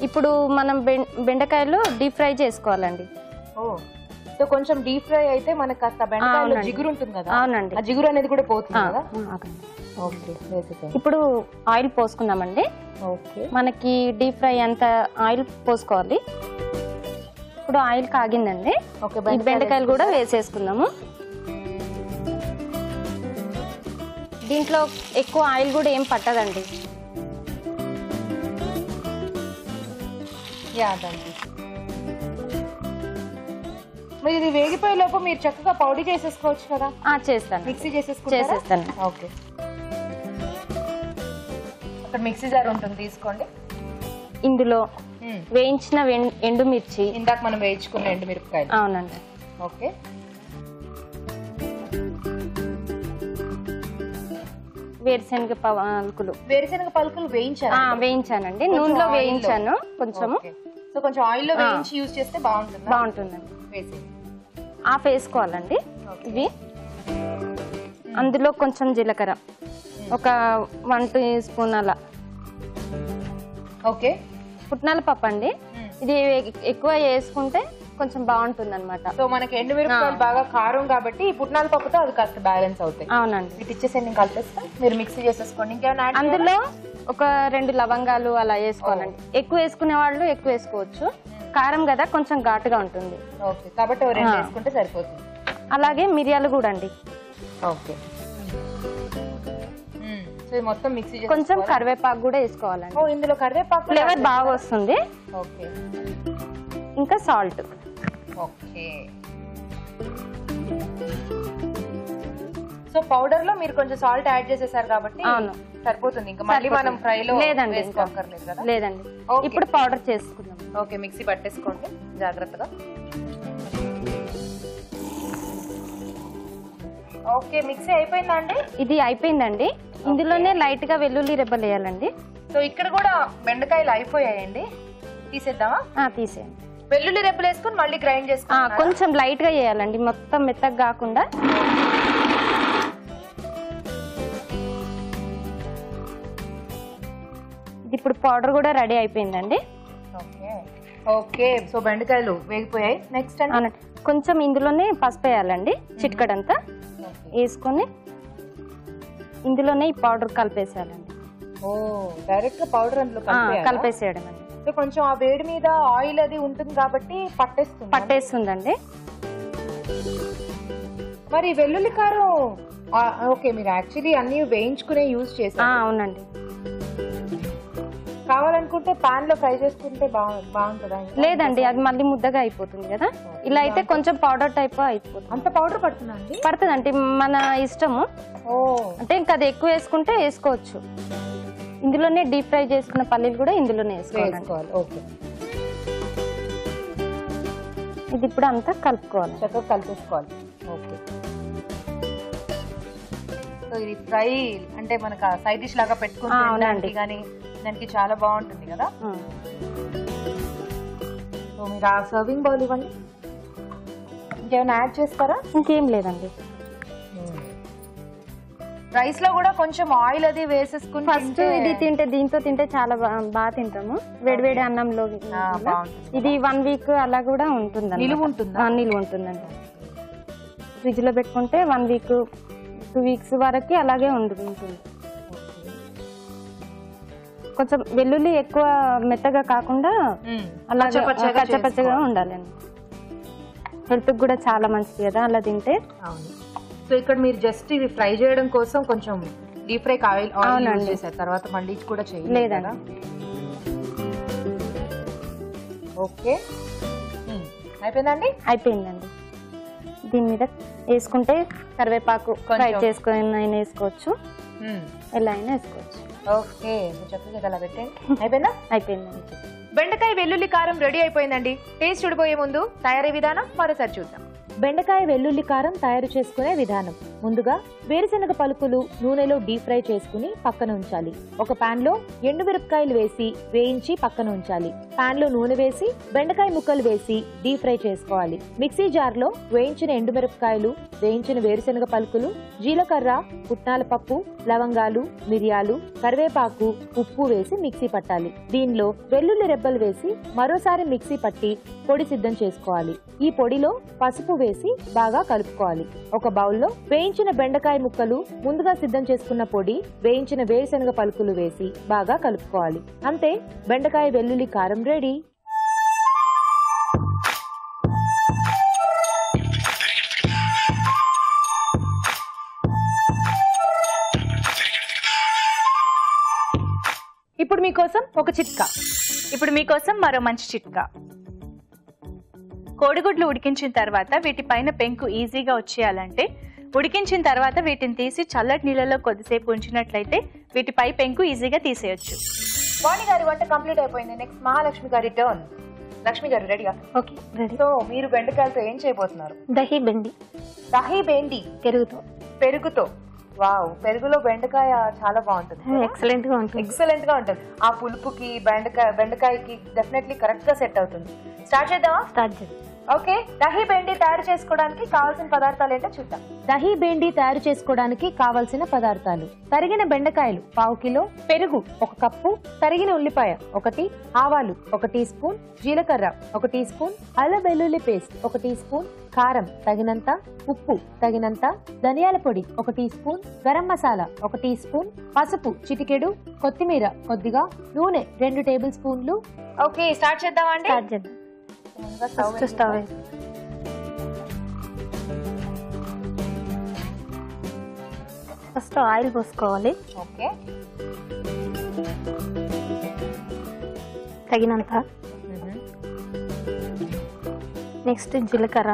ఇప్పుడు మనం బెండకాయలు డీప్ ఫ్రై చేసుకోవాలండి. ఓ, సో కొంచెం డీప్ ఫ్రై అయితే మనకు కాస్త బెండకాయలో జిగురు ఉంటుంది కదా. అవునండి, ఆ జిగురు అనేది కూడా పోతుంది కదా. ఓకే, ఇప్పుడు ఆయిల్ పోసుకున్నామండి. ఓకే, మనకి డీప్ ఫ్రై అంత ఆయిల్ పోసుకోవాలి. ఇప్పుడు ఆయిల్ కాగిందండి. ఈ బెండకాయలు కూడా వేసేసుకుందాము. దీంట్లో ఎక్కువ ఆయిల్ కూడా ఏం పట్టదండి. మరి ఇది వేగిపోయే లోపు మీరు చక్కగా పౌడర్ చేసేసుకోవచ్చు కదా. చేస్తాను, మిక్సీ చేసేస్తాను. ఓకే, అక్కడ మిక్సీ జార్ ఉంటుంది, తీసుకోండి. ఇందులో వేయించిన ఎండుమిర్చి, ఇందాక మనం వేయించుకున్న ఎండుమిరపకాయలు. అవునండి. ఓకే, వేరుశనగ పలుకులు. వేరుశనగ పలుకులు వేయించానండి, నూనెలో వేయించాను కొంచెము. సో కొంచెం ఆయిల్ లో వేయించి యూజ్ చేస్తే బాగుంటుందండి. హాఫ్ వేసుకోవాలండి ఇవి. అందులో కొంచెం జీలకర్ర, ఒక 1 టీస్పూన్ అలా. ఓకే, పుట్నాల పప్పు అండి, ఇది ఎక్కువ వేసుకుంటే కొంచెం బాగుంటుంది అనమాట. సో మనకి ఎండుమిరపకాయలు బాగా కారం కాబట్టి ఈ పుట్నాల పప్పుతో అది కాస్త బ్యాలెన్స్ అవుతాయి. అవునండి. ఇటు ఇచ్చేసి నేను కలిపేస్తా, మీరు మిక్సీ చేసేసుకోండి. ఇంకేమైనా అందులో ఒక 2 లవంగాలు అలా వేసుకోవాలండి. ఎక్కువ వేసుకునే వాళ్ళు ఎక్కువ వేసుకోవచ్చు, కారం కదా కొంచెం ఘాటుగా ఉంటుంది. ఓకే, కాబట్టి 2 వేసుకుంటే సరిపోతుంది. అలాగే మిరియాలు కూడా అండి. ఓకే, సో మొత్తం మిక్సీ చేసి కొంచెం కరివేపాకు కూడా వేసుకోవాలండి. ఓ, ఇందులో కరివేపాకు ఫ్లేవర్ బాగా వస్తుంది. ఓకే, ఇంకా సాల్ట్. ఓకే, సో పౌడర్ లో మీరు కొంచెం సాల్ట్ యాడ్ చేసేసారు కాబట్టి సరిపోతుంది. ఇంకా మళ్ళీ మనం ఫ్రై లో లేదండి, కదా. లేదండి. ఇప్పుడు పౌడర్ చేసుకుందాం. ఓకే, మిక్సీ పట్టేసుకోండి జాగ్రత్తగా. ఓకే, మిక్సీ అయిపోయిందా అండి? ఇది అయిపోయిందండి. ఇందులోనే లైట్ గా వెల్లుల్లి రెబ్బలు వేయాలండి. సో ఇక్కడ కూడా బెండకాయలు అయిపోయాయండి, తీసేద్దామా? తీసేయండి. వెల్లుల్లి రెబ్బలు వేసుకొని మళ్ళీ గ్రైండ్ చేసుకోవాలి. కొంచెం లైట్ గా వేయాలండి, మొత్తం మెత్తగా కాకుండా. ఇప్పుడు పౌడర్ కూడా రెడీ అయిపోయిందండి. ఓకే, ఓకే, సో బెండకాయలు వేగిపోయాయి. నెక్స్ట్ అండి కొంచెం ఇందులోనే పసుపు వేయాలండి, చిటికడంతా వేసుకొని ఇందులోనే ఈ పౌడర్ కలిపేసేయాలండి. ఓ, డైరెక్ట్ గా పౌడర్ అందులో కలిపేసేయడం అండి. సో కొంచెం ఆ వేడి మీద ఆయిల్ అది ఉంటుంది కాబట్టి పట్టేస్తుందండి. మరి వెల్లుల్లి కారం ఓకే, మీరు యాక్చువల్లీ అన్ని వేయించుకునే యూజ్ చేశారు. అవునండి. కావాలనుకుంటే పాన్ లో ఫ్రై చేసుకుంటే బాగుంటుందా? లేదండి, అది మళ్ళీ ముద్దగా అయిపోతుంది కదా. ఇలా అయితే కొంచెం పౌడర్ టైప్ అయిపోతుంది. అంత పౌడర్ పడుతుందండి? పడుతుందండి, మన ఇష్టము. అంటే ఇంకా అది ఎక్కువ వేసుకుంటే వేసుకోవచ్చు. ఇందులోనే డీప్ ఫ్రై చేసుకున్న పల్లీలు కూడా ఇందులోనే వేసుకోవాలి. ఓకే, ఇది ఇప్పుడు అంతా కలుపుకోవాలి, చక్కగా కలిపేసుకోవాలి. ఓకే, సో ఇది ఫ్రై అంటే మనకు సైడ్ డిష్ లాగా పెట్టుకుంటే కానీ దానికి చాలా బాగుంటుంది కదా. సో మీరు ఆ సర్వింగ్ బౌల్ ఇవ్వండి. ఇంకేమైనా యాడ్ చేస్తారా? ఇంకేం లేదండి. రైస్ లో కూడా కొంచెం ఆయిల్ అది వేసేసుకుని ఫస్ట్ ఇది తింటే, దీంతో తింటే చాలా బాగా తింటాము వేడివేడి అన్నంలో. ఇది 1 వీక్ అలా కూడా ఉంటుంది, నిలువ ఉంటుందండి. ఫ్రిడ్జ్ లో పెట్టుకుంటే 1 వీక్ 2 వీక్స్ వరకు అలాగే ఉంటుంది. కొంచెం వెల్లుల్లి ఎక్కువ మెత్తగా కాకుండా అలా పచ్చపచ్చగా ఉండాలండి. హెల్త్ కూడా చాలా మంచిది కదా అలా తింటే. సో ఇక్కడ మీరు జస్ట్ ఇవి ఫ్రై చేయడం కోసం కొంచెం డీప్ ఫ్రై ఆయిల్ చేశారు, తర్వాత మళ్ళీ కూడా చేయలేదా? ఓకే, అయిపోయిందండి. అయిపోయిందండి. దీని మీద వేసుకుంటే కరివేపాకు ఫ్రై చేసుకొని అయినా వేసుకోవచ్చు, ఎలా అయినా వేసుకోవచ్చు. ఓకే చక్కగా అలా పెట్టండి. అయిపోయిందా? అయిపోయిందండి. బెండకాయ వెల్లుల్లి కారం రెడీ అయిపోయిందండి. టేస్ట్ చూడబోయే ముందు తయారీ విధానం మరోసారి చూద్దాం. బెండకాయ వెల్లుల్లి కారం తయారు చేసుకునే విధానం. ముందుగా వేరుశనగ పలుకులు నూనెలో డీప్ ఫ్రై చేసుకుని పక్కన ఉంచాలి. ఒక పాన్ లో ఎండుమిరపకాయలు వేసి వేయించి పక్కన ఉంచాలి. పాన్ లో నూనె వేసి బెండకాయ ముక్కలు వేసి డీప్ ఫ్రై చేసుకోవాలి. మిక్సీ జార్ లో వేయించిన ఎండుమిరపకాయలు, వేయించిన వేరుశనగ పలుకులు, జీలకర్ర, పుట్నాల పప్పు, లవంగాలు, మిరియాలు, కరివేపాకు, ఉప్పు వేసి మిక్సీ పట్టాలి. దీనిలో వెల్లుల్లి రెబ్బలు వేసి మరోసారి మిక్సీ పట్టి పొడి సిద్ధం చేసుకోవాలి. ఈ పొడిలో పసుపు వేసి బాగా కలుపుకోవాలి. ఒక బౌల్లో వేయించిన బెండకాయ ముక్కలు, ముందుగా సిద్ధం చేసుకున్న పొడి, వేయించిన వేరుశనగ పలుకులు వేసి బాగా కలుపుకోవాలి. అంతే, బెండకాయ వెల్లుల్లి కారం రెడీ. ఇప్పుడు మీకోసం ఒక చిట్కా. ఇప్పుడు మీకోసం మరో మంచి చిట్కా. కోడిగుడ్లు ఉడికించిన తర్వాత వీటిపైన పెంకు ఈజీగా వచ్చేయాలంటే ఉడికించిన తర్వాత వీటిని తీసి చల్లటి నీళ్ళలో కొద్దిసేపు ఉంచినట్లయితే వీటిపై పెంకు ఈజీగా తీసేయొచ్చు. వాణి గారి వంట కంప్లీట్ అయిపోయింది. నెక్స్ట్ మహాలక్ష్మి గారి టర్న్. లక్ష్మి గారు రెడీగా? Okay ready. సో మీరు బెండకాయలతో ఏం చేయబోతున్నారు? దహి బెండి. దహి బెండి పెరుగుతో. వావ్, పెరుగులో బెండకాయ చాలా బాగుంటుంది. ఎక్సలెంట్ గా ఉంటుంది. ఎక్సలెంట్ గా ఉంటుంది. ఆ పులుపుకి బెండకాయకి డెఫినెట్లీ కరెక్ట్ గా సెట్ అవుతుంది. స్టార్ట్ చేద్దామా? స్టార్ట్ చేద్దాం. ఓకే, దహి బెండి తయారు చేసుకోవడానికి కావాల్సిన పదార్థాలు ఏంటో చూద్దాం. దహి బెండి తయారు చేసుకోవడానికి కావాల్సిన పదార్థాలు: తరిగిన బెండకాయలు 1/2 కిలో, పెరుగు 1 కప్పు, తరిగిన ఉల్లిపాయ 1, ఆవాలు 1 టీ స్పూన్, జీలకర్ర 1 టీ స్పూన్, అల్లం వెల్లుల్లి పేస్ట్ 1 టీ స్పూన్, కారం తగినంత, ఉప్పు తగినంత, ధనియాల పొడి 1 teaspoon, garam masala 1 teaspoon, పసుపు చిటికెడు, కొత్తిమీర కొద్దిగా, నూనె 2 టేబుల్ స్పూన్లు. ఓకే, స్టార్ట్ చేద్దామా అండి? స్టార్ట్ చేద్దాం. ఫస్ట్ స్టవ్ వేసి ఫస్ట్ ఆయిల్ పోసుకోవాలి. ఓకే, తగినంత. నెక్స్ట్ జీలకర్ర,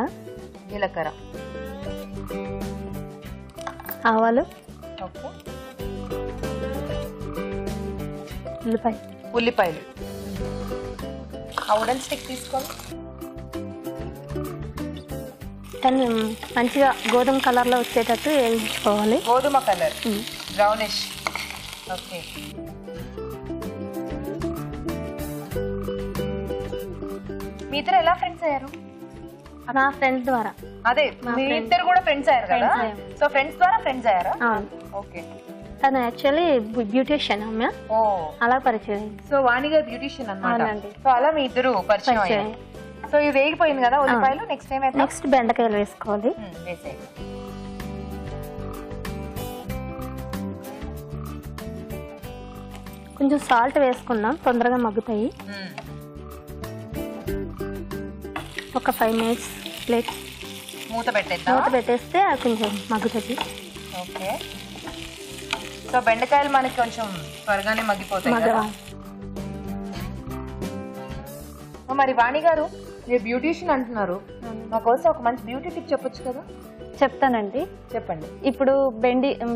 ఆవాలు, ఓకే, ఉల్లిపాయలు. ఆ వుడెన్ స్టిక్ తీసుకోండి. దాన్ని మంచిగా గోధుమ కలర్ లో వచ్చేటట్టు వేయించుకోవాలి. గోధుమ కలర్, బ్రౌనిష్. ఓకే, మీ ఇద్దరు ఎలా ఫ్రెండ్స్ అయ్యారు? నా ఫ్రెండ్స్ ద్వారా. అదే, మీ ఇద్దరు కూడా ఫ్రెండ్స్ అయ్యారు కదా? సో ఫ్రెండ్స్ ద్వారా ఫ్రెండ్స్ అయ్యారా? ఓకే. తను యాక్చువల్లీ బ్యూటిషియన్ అమ్మ. ఓ, అలా పరిచయం. సో వాణిగా బ్యూటిషియన్ అన్నమాట. అవునండి. సో అలా మీ ఇద్దరు పరిచయం అయ్యారు. సో ఇది వేగిపోయింది కదా ఉల్లిపాయలు. నెక్స్ట్ ఏం వేద్దాం? నెక్స్ట్ బెండకాయలు వేసుకోవాలి. వేసేయండి. కొంచెం సాల్ట్ వేసుకుందాం, తొందరగా మగ్గుతాయి. ఒక 5 మినిట్స్ ప్లేట్ మూత పెట్టేస్తే అది కొంచెం మగ్గుతుంది. ఓకే, సో బెండకాయలు మనకి కొంచెం త్వరగానే మగ్గిపోతాయి కదా. మరి వాణి గారు, మీరు బ్యూటిషియన్ అంటున్నారు, మా కోసం ఒక మంచి బ్యూటీ టిప్ చెప్పొచ్చు కదా? చెప్తానండి. చెప్పండి. ఇప్పుడు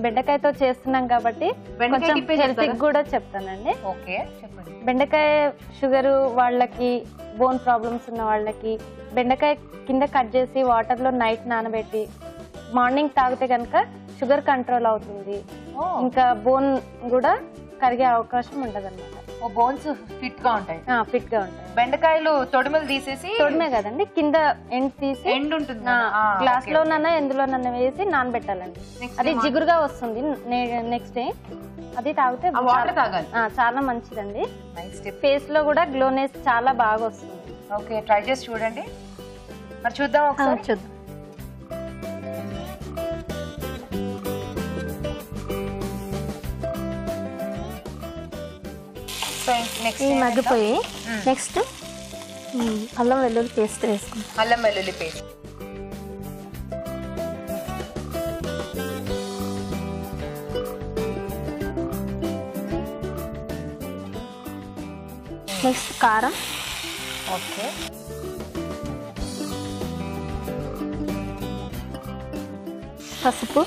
బెండకాయతో చేస్తున్నాం కాబట్టి కొంచెం హెల్తీ కూడా చెప్తానండి. ఓకే, చెప్పండి. బెండకాయ షుగర్ వాళ్ళకి, బోన్ ప్రాబ్లమ్స్ ఉన్న వాళ్ళకి బెండకాయ కింద కట్ చేసి వాటర్ లో నైట్ నానబెట్టి మార్నింగ్ తాగితే కనుక షుగర్ కంట్రోల్ అవుతుంది. ఇంకా బోన్ కూడా కరిగే అవకాశం ఉండదు అనమాట. బోన్స్ ఫిట్ గా ఉంటాయి. బెండకాయలు తొడిమలు తీసేసి, తొడిమే కదండి, కింద ఎండ్ తీసి, ఎండ్ ఉంటుంది, గ్లాస్ లోనన్నా ఎందులోనన్నా వేసి నానబెట్టాలండి. అది జిగురుగా వస్తుంది. నెక్స్ట్ డే అది తాగితే చాలా మంచిదండి. ఫేస్ లో కూడా గ్లోనెస్ చాలా బాగా వస్తుంది. ఓకే, ట్రై చేసి చూడండి. మరి చూద్దాం ఒకసారి. చూద్దాం. ఈ మగ్గిపోయి నెక్స్ట్ అల్లం వెల్లుల్లి పేస్ట్ వేసుకుంటాం. అల్లం వెల్లుల్లి పేస్ట్. నెక్స్ట్ కారం. ఓకే, పసుపు,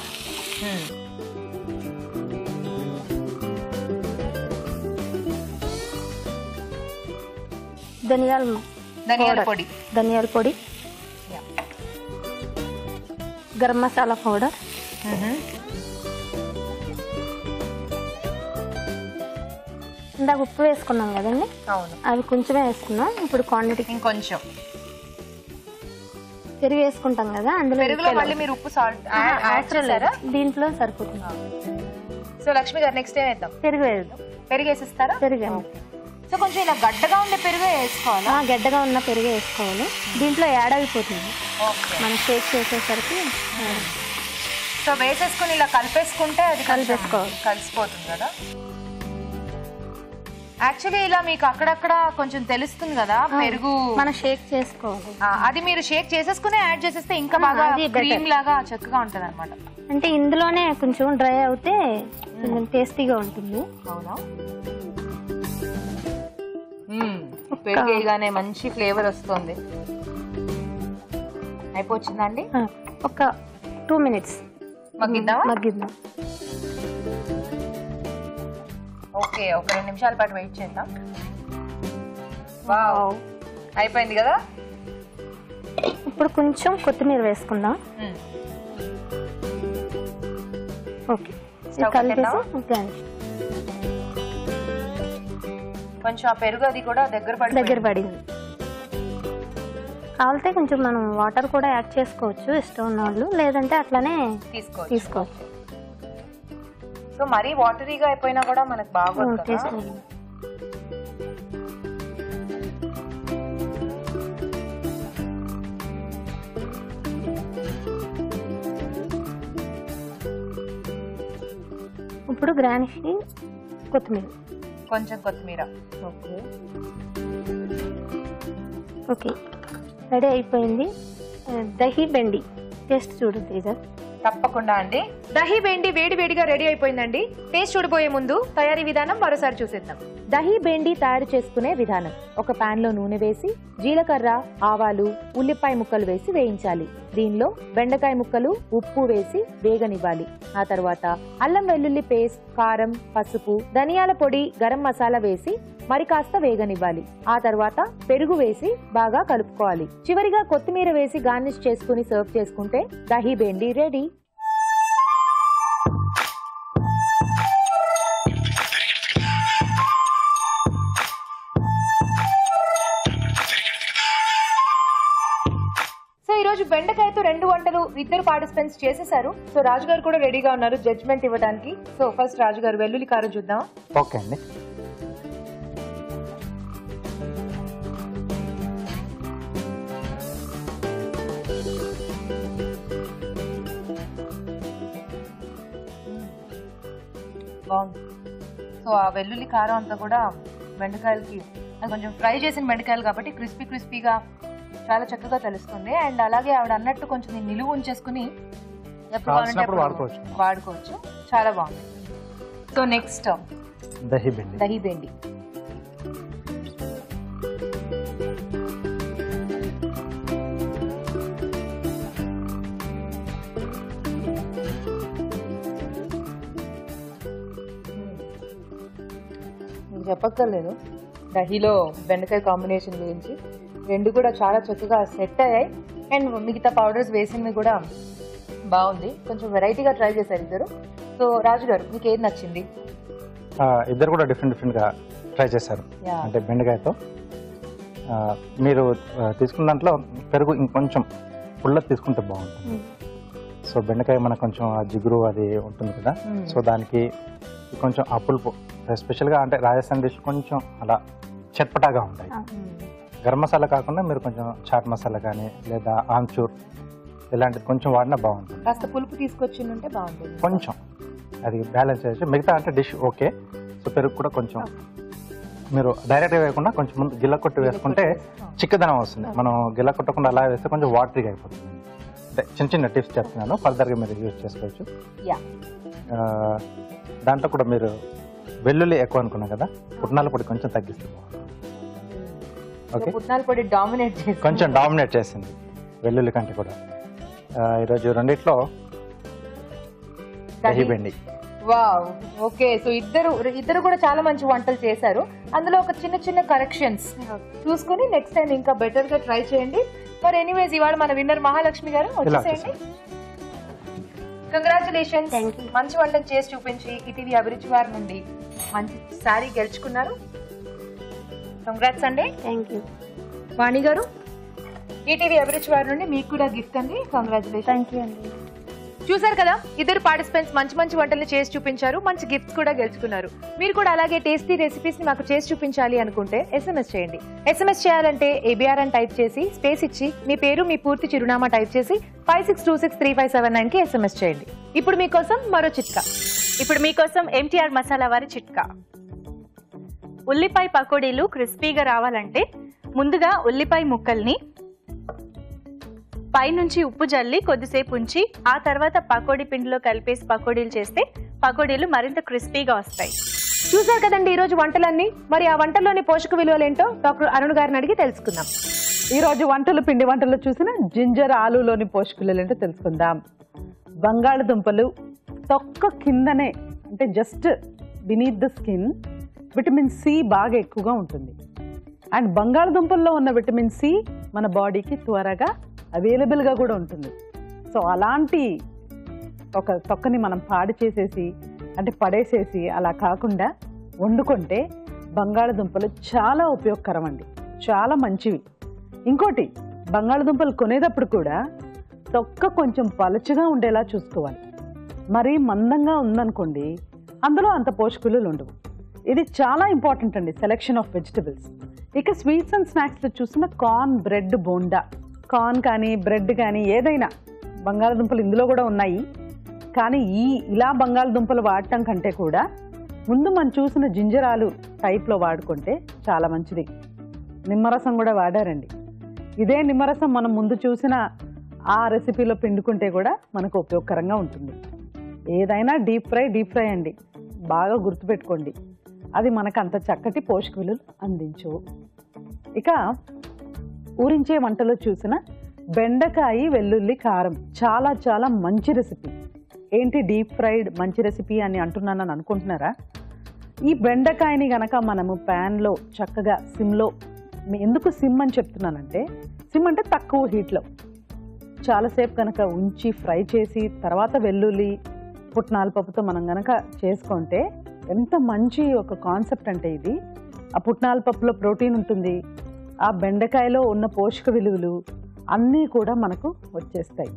ధనియాల పొడి, ధనియాల పొడి, గరం మసాలా పౌడర్, ఇందాక ఉప్పు వేసుకున్నాం కదండి, అవును అవి కొంచెమే వేసుకున్నాం. ఇప్పుడు క్వాంటిటీ ఇంకొంచెం పెరుగు వేసుకుంటాం కదా, అందులో పెరుగులో మళ్ళీ మీరు ఉప్పు సాల్ట్ యాడ్ చేస్తారా? దీంట్లో సరిపోతుంది. సో లక్ష్మి గారు నెక్స్ట్ ఏం వేద్దాం? పెరుగు వేద్దాం. పెరుగు వేసిస్తారా? పెరుగు సో కొంచెం ఇలా గడ్డగా ఉండే పెరుగు వేసుకోవాలా? గడ్డగా ఉన్న పెరుగు వేసుకోవాలి. దీంట్లో యాడ్ అయిపోతుంది మనం షేక్ చేసేసరికి. సో వేసేసుకుని ఇలా కలిపేసుకుంటే అది కలిపేసుకోవాలి, కలిసిపోతుంది కదా. యాక్చువల్లీ ఇలా మీకు అక్కడక్కడ కొంచెం తెలుస్తుంది కదా పెరుగు, మనం షేక్ చేసుకోవాలి. అది మీరు షేక్ చేసేసుకుని యాడ్ చేసేస్తే ఇంకా బాగా క్రీమ్ లాగా చక్కగా ఉంటది అనమాట. అంటే ఇందులోనే కొంచెం డ్రై అవుతే కొంచెం టేస్టీగా ఉంటుంది. అవునా? పెరుగు వేయగానే మంచి ఫ్లేవర్ వస్తుంది. అయిపోతుందండి. ఒక 2 minutes మగ్గిద్దామా? ఓకే, ఒక 2 నిమిషాల పాటు వెయిట్ చేద్దాం. వావ్, అయిపోయింది కదా. ఇప్పుడు కొంచెం కొత్తిమీర వేసుకుందాం. ఓకే, కొంచెం ఆ పెరుగు అది కూడా దగ్గర పడింది. కావాలంటే కొంచెం మనం వాటర్ కూడా యాడ్ చేసుకోవచ్చు ఇష్టం ఉన్న వాళ్ళు, లేదంటే అట్లానే తీసుకోవచ్చు. సో మరీ వాటరీగా అయిపోయినా కూడా మనకు బాగా ఇప్పుడు గార్నిషింగ్ కొత్తిమీర, కొంచెం కొత్తిమీర. ఓకే, రెడీ అయిపోయింది. దహీ బెండి టేస్ట్ చూడండి ఇదా. తప్పకుండా అండి. దహీ బెండి వేడి వేడిగా రెడీ అయిపోయిందండి. టేస్ట్ చూడబోయే ముందు తయారీ విధానం మరోసారి చూసేద్దాం. దహీ బెండి తయారు చేసుకునే విధానం: ఒక పాన్ లో నూనె వేసి జీలకర్ర, ఆవాలు, ఉల్లిపాయ ముక్కలు వేసి వేయించాలి. దీనిలో బెండకాయ ముక్కలు, ఉప్పు వేసి వేగనివ్వాలి. ఆ తర్వాత అల్లం వెల్లుల్లి పేస్ట్, కారం, పసుపు, ధనియాల పొడి, గరం మసాలా వేసి మరి కాస్త వేగనివ్వాలి. ఆ తర్వాత పెరుగు వేసి బాగా కలుపుకోవాలి. చివరిగా కొత్తిమీర వేసి గార్నిష్ చేసుకుని సర్వ్ చేసుకుంటే దహీ బెండి రెడీ. ఈరోజు బెండకాయతో 2 వంటలు 2 పార్టిసిపెంట్స్ చేసేసారు. సో రాజు గారు కూడా రెడీగా ఉన్నారు జడ్జ్మెంట్ ఇవ్వడానికి. సో ఫస్ట్ రాజు గారు వెల్లుల్లి కారం చూద్దాం. ఓకే అండి. బాగుంది. సో ఆ వెల్లుల్లి కారం అంతా కూడా బెండకాయలకి, అది కొంచెం ఫ్రై చేసిన బెండకాయలు కాబట్టి క్రిస్పీగా చాలా చక్కగా తెలుస్తుంది. అండ్ అలాగే ఆవిడ అన్నట్టు కొంచెం నిలువ ఉంచేసుకుని ఎప్పుడు వాడుకోవచ్చు. చాలా బాగుంది. So next dahi bhindi. చెప్పక్కర్లేదు దహీలో బెండకాయ కాంబినేషన్ గురించి. 2 కూడా చాలా చక్కగా సెట్ అయ్యాయి. అండ్ మిగతా పౌడర్స్ వేసినవి కూడా బాగుంది. కొంచెం వెరైటీగా ట్రై చేశారు ఇద్దరు. సో రాజు గారు, మీకు ఏది నచ్చింది? ఇద్దరు కూడా డిఫరెంట్ గా ట్రై చేశారు. అంటే బెండకాయతో మీరు తీసుకున్న దాంట్లో పెరుగు ఇంకొంచెం పుల్ల తీసుకుంటే బాగుంటుంది. సో బెండకాయ మనకు కొంచెం జిగురు అది ఉంటుంది కదా, సో దానికి కొంచెం ఆ పులుపు ఎస్పెషల్గా అంటే రాజస్థాన్ డిష్ కొంచెం అలా చట్పటాగా ఉంటాయి. గరం మసాలా కాకుండా మీరు కొంచెం చాట్ మసాలా కానీ లేదా ఆమ్చూర్ ఇలాంటిది కొంచెం వాడినా బాగుంటుంది. కాస్త పులుపు తీసుకొచ్చిందంటే బాగుంటుంది. కొంచెం అది బ్యాలెన్స్ చేసి మిగతా అంటే డిష్ ఓకే. సో పెరుగు కూడా కొంచెం మీరు డైరెక్ట్గా వేయకుండా కొంచెం ముందు గిల్ల కొట్టి వేసుకుంటే చిక్కదనం వస్తుంది. మనం గిల్ల కొట్టకుండా అలా వేస్తే కొంచెం వాటరీగా అయిపోతుంది. అంటే చిన్న టిప్స్ చెప్తున్నాను, ఫర్దర్గా మీరు యూజ్ చేసుకోవచ్చు. దాంట్లో కూడా మీరు వెల్లుల్లి ఎక్కువ అనుకున్నాం కదా, పుట్నాల పొడి కొంచెం తగ్గిస్తే ఓకే. పుట్నాల పొడి కొంచెం డామినేట్ చేసింది వెల్లుల్లి కంటే కూడా. ఈరోజు రెండిట్లో దహీ బెండి వావ్, ఓకే. సో ఇద్దరు కూడా చాలా మంచి వంటలు చేశారు. అందులో ఒక చిన్న కరెక్షన్స్ చూసుకుని నెక్స్ట్ టైం ఇంకా బెటర్ గా ట్రై చేయండి. మరి ఎనీవేస్ ఇవాళ మన విన్నర్ మహాలక్ష్మి గారు వచ్చేసేయండి. కంగ్రాచులేషన్స్, మంచి వంటలు చేసి చూపించి ఈటీవీ అభిరుచి వారి నుండి మంచి శారీ గెలుచుకున్నారు. కంగ్రాట్స్ అండి. Thank you. వాణి గారు, ఈటీవీ అభిరుచి వారి నుండి మీకు కూడా గిఫ్ట్ అండి. కంగ్రాచులేషన్స్. థ్యాంక్ యూ అండి. చూసారు కదా, ఇద్దరు పార్టిసిపెంట్స్ మంచి వంటలు చేసి చూపించారు, మంచి గిఫ్ట్స్ కూడా గెలుచుకున్నారు. మీరు కూడా అలాగే టేస్టీ రెసిపీస్ ని మాకు చేసి చూపించాలి అనుకుంటే SMS చేయండి. SMS చేయాలంటే ABR అని టైప్ చేసి స్పేస్ ఇచ్చి మీ పేరు మీ పూర్తి చిరునామా టైప్ చేసి 56263579 కి SMS చేయండి. ఇప్పుడు మీకోసం మరో చిట్కా. ఇప్పుడు మీకోసం MTR మసాలా వారి చిట్కా. ఉల్లిపాయ పకోడీలు క్రిస్పీగా రావాలంటే ముందుగా ఉల్లిపాయ ముక్కల్ని పైనుంచి ఉప్పు జల్లి కొద్దిసేపు ఉంచి ఆ తర్వాత పకోడీ పిండిలో కలిపేసి పకోడీలు చేస్తే పకోడీలు మరింత క్రిస్పీగా వస్తాయి. చూసారు కదండి ఈ రోజు వంటలన్నీ. మరి ఆ వంటల్లోని పోషక విలువలు ఏంటో డాక్టర్ అరుణ్ గారిని అడిగి తెలుసుకుందాం. ఈ రోజు పిండి వంటల్లో చూసిన జింజర్ ఆలూలోని పోషక విలువలు ఏంటో తెలుసుకుందాం. బంగాళదుంపలు తొక్క కిందనే, అంటే just beneath the skin vitamin C బాగా ఎక్కువగా ఉంటుంది. అండ్ బంగాళదుంపల్లో ఉన్న విటమిన్ సి మన బాడీకి త్వరగా అవైలబుల్గా కూడా ఉంటుంది. సో అలాంటి ఒక తొక్కని మనం పాడు చేసేసి అంటే పడేసేసి అలా కాకుండా వండుకుంటే బంగాళదుంపలు చాలా ఉపయోగకరం అండి, చాలా మంచివి. ఇంకోటి, బంగాళదుంపలు కొనేటప్పుడు కూడా తొక్క కొంచెం పలచగా ఉండేలా చూసుకోవాలి. మరీ మందంగా ఉందనుకోండి అందులో అంత పోషక విలువలు ఉండవు. ఇది చాలా ఇంపార్టెంట్ అండి, సెలెక్షన్ ఆఫ్ వెజిటబుల్స్. ఇక స్వీట్స్ అండ్ స్నాక్స్లో చూసిన కార్న్ బ్రెడ్ బోండా, కార్న్ కానీ బ్రెడ్ కానీ ఏదైనా, బంగాళదుంపలు ఇందులో కూడా ఉన్నాయి. కానీ ఇలా బంగాళదుంపలు వాడటం కంటే కూడా ముందు మనం చూసిన జింజరాలు టైప్లో వాడుకుంటే చాలా మంచిది. నిమ్మరసం కూడా వాడారండి. ఇదే నిమ్మరసం మనం ముందు చూసిన ఆ రెసిపీలో పిండుకుంటే కూడా మనకు ఉపయోగకరంగా ఉంటుంది. ఏదైనా డీప్ ఫ్రై అండి, బాగా గుర్తుపెట్టుకోండి, అది మనకు అంత చక్కటి పోషక విలువలు అందించవు. ఇక ఊరించే వంటలో చూసిన బెండకాయ వెల్లుల్లి కారం చాలా చాలా మంచి రెసిపీ. ఏంటి డీప్ ఫ్రైడ్ మంచి రెసిపీ అని అంటున్నానని అనుకుంటున్నారా? ఈ బెండకాయని గనక మనము ప్యాన్లో చక్కగా సిమ్లో, ఎందుకు సిమ్ అని చెప్తున్నానంటే, సిమ్ అంటే తక్కువ హీట్లో చాలాసేపు కనుక ఉంచి ఫ్రై చేసి తర్వాత వెల్లుల్లి పుట్నాల పప్పుతో మనం గనక చేసుకుంటే ఎంత మంచి ఒక కాన్సెప్ట్ అంటే ఇది. ఆ పుట్నాల పప్పులో ప్రోటీన్ ఉంటుంది, ఆ బెండకాయలో ఉన్న పోషక విలువలు అన్నీ కూడా మనకు వచ్చేస్తాయి.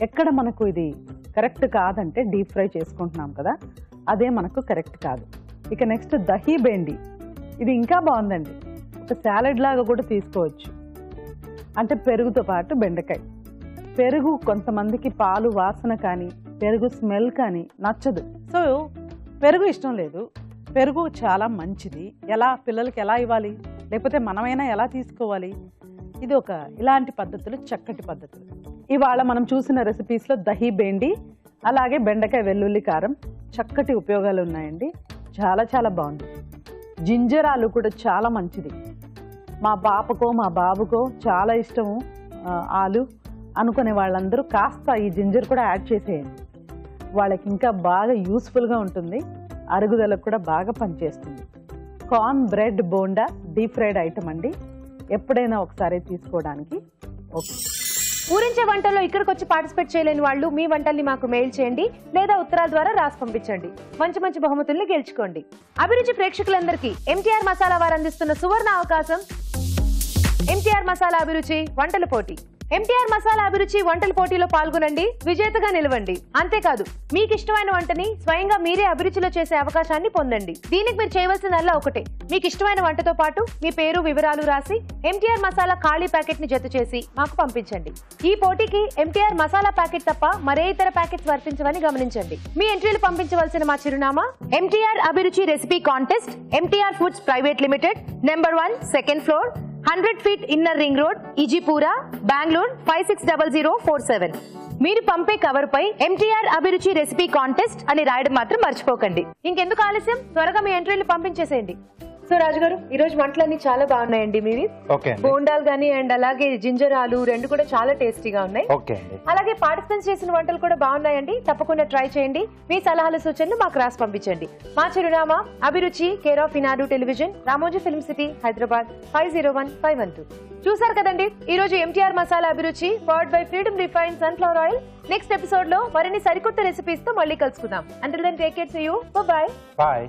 ఎక్కడ మనకు ఇది కరెక్ట్ కాదంటే డీప్ ఫ్రై చేసుకుంటున్నాం కదా, అదే మనకు కరెక్ట్ కాదు. ఇక నెక్స్ట్ దహీ బెండి, ఇది ఇంకా బాగుందండి. ఒక సాలెడ్ లాగా కూడా తీసుకోవచ్చు. అంటే పెరుగుతో పాటు బెండకాయ. పెరుగు కొంతమందికి పాలు వాసన కానీ పెరుగు స్మెల్ కానీ నచ్చదు, సో పెరుగు ఇష్టం లేదు. పెరుగు చాలా మంచిది. పిల్లలకి ఎలా ఇవ్వాలి, లేకపోతే మనమైనా ఎలా తీసుకోవాలి, ఇది ఇలాంటి పద్ధతులు చక్కటి పద్ధతులు. ఇవాళ మనం చూసిన రెసిపీస్లో దహీ బెండి అలాగే బెండకాయ వెల్లుల్లి కారం చక్కటి ఉపయోగాలు ఉన్నాయండి. చాలా చాలా బాగుంది. జింజర్ ఆలు కూడా చాలా మంచిది. మా పాపకో మా బాబుకో చాలా ఇష్టము ఆలు అనుకునే వాళ్ళందరూ కాస్త ఈ జింజర్ కూడా యాడ్ చేసేయండి. వాళ్ళకి ఇంకా బాగా యూస్ఫుల్గా ఉంటుంది, అరుగుదలకు కూడా బాగా పనిచేస్తుంది. Corn bread bonda deep fried item అండి, ఎప్పుడైనా ఒకసారి తీసుకోవడానికి ఓకే. ఊరించే వంటల్లో ఇక్కడికి వచ్చి పార్టిసిపేట్ చేయలేని వాళ్ళు మీ వంటల్ని మాకు మెయిల్ చేయండి లేదా ఉత్తరాల ద్వారా రాసి పంపించండి. మంచి మంచి బహుమతుల్ని గెలుచుకోండి. అభిరుచి ప్రేక్షకులందరికీ MTR మసాలా వారు అందిస్తున్న సువర్ణ అవకాశం, MTR మసాలా అభిరుచి వంటల పోటీ. MTR మసాలా అభిరుచి వంటల పోటీలో పాల్గొనండి, విజేతగా నిలవండి. అంతేకాదు మీకు ఇష్టమైన వంటని స్వయంగా మీరే అభిరుచిలో చేసే అవకాశాన్ని పొందండి. దీనికి మీరు చేయవలసిందల్లా ఒకటే, మీకు ఇష్టమైన వంటతో పాటు మీ పేరు వివరాలు రాసి MTR మసాలా ఖాళీ ప్యాకెట్ ని జత చేసి మాకు పంపించండి. ఈ పోటీకి MTR మసాలా ప్యాకెట్ తప్ప మరే ఇతర ప్యాకెట్స్ వర్తించవని గమనించండి. మీ ఎంట్రీలు పంపించవలసిన మా చిరునామా MTR Abhiruchi recipe contest, MTR foods private limited, number 1, second floor, 100 feet inner ring road, Ejipura, Bengaluru 560047. మీరు పంపే కవర్ పై MTR అభిరుచి రెసిపీ కాంటెస్ట్ అని రాయడం మాత్రం మర్చిపోకండి. ఇంకెందుకు ఆలస్యం, త్వరగా మీ ఎంట్రీలు పంపించేసేయండి. సో రాజు గారు ఈ రోజు వంటలన్నీ చాలా బాగున్నాయండి మీవి. ఓకే అండి. బోండాలు గానీ అండ్ అలాగే జింజర్ ఆలు రెండు కూడా చాలా టేస్టీగా ఉన్నాయి. ఓకే అండి. అలాగే పార్టిసిపెంట్స్ చేసిన వంటలు కూడా బాగున్నాయండి. తప్పకుండా ట్రై చేయండి. మీ సలహాలు సూచనలు మాకు రాసి పంపించండి. మా చిరునామా Abhiruchi, care of Eenadu television, Ramoji film city, Hyderabad 501512. చూసారు కదండి ఈ రోజు MTR masala Abhiruchi powered by Freedom refined sunflower oil. Next episode లో మరిన్ని సరికొత్త రెసిపీస్ తో మళ్ళీ కలుసుకుందాం. Until then take care, see you, bye. Bye.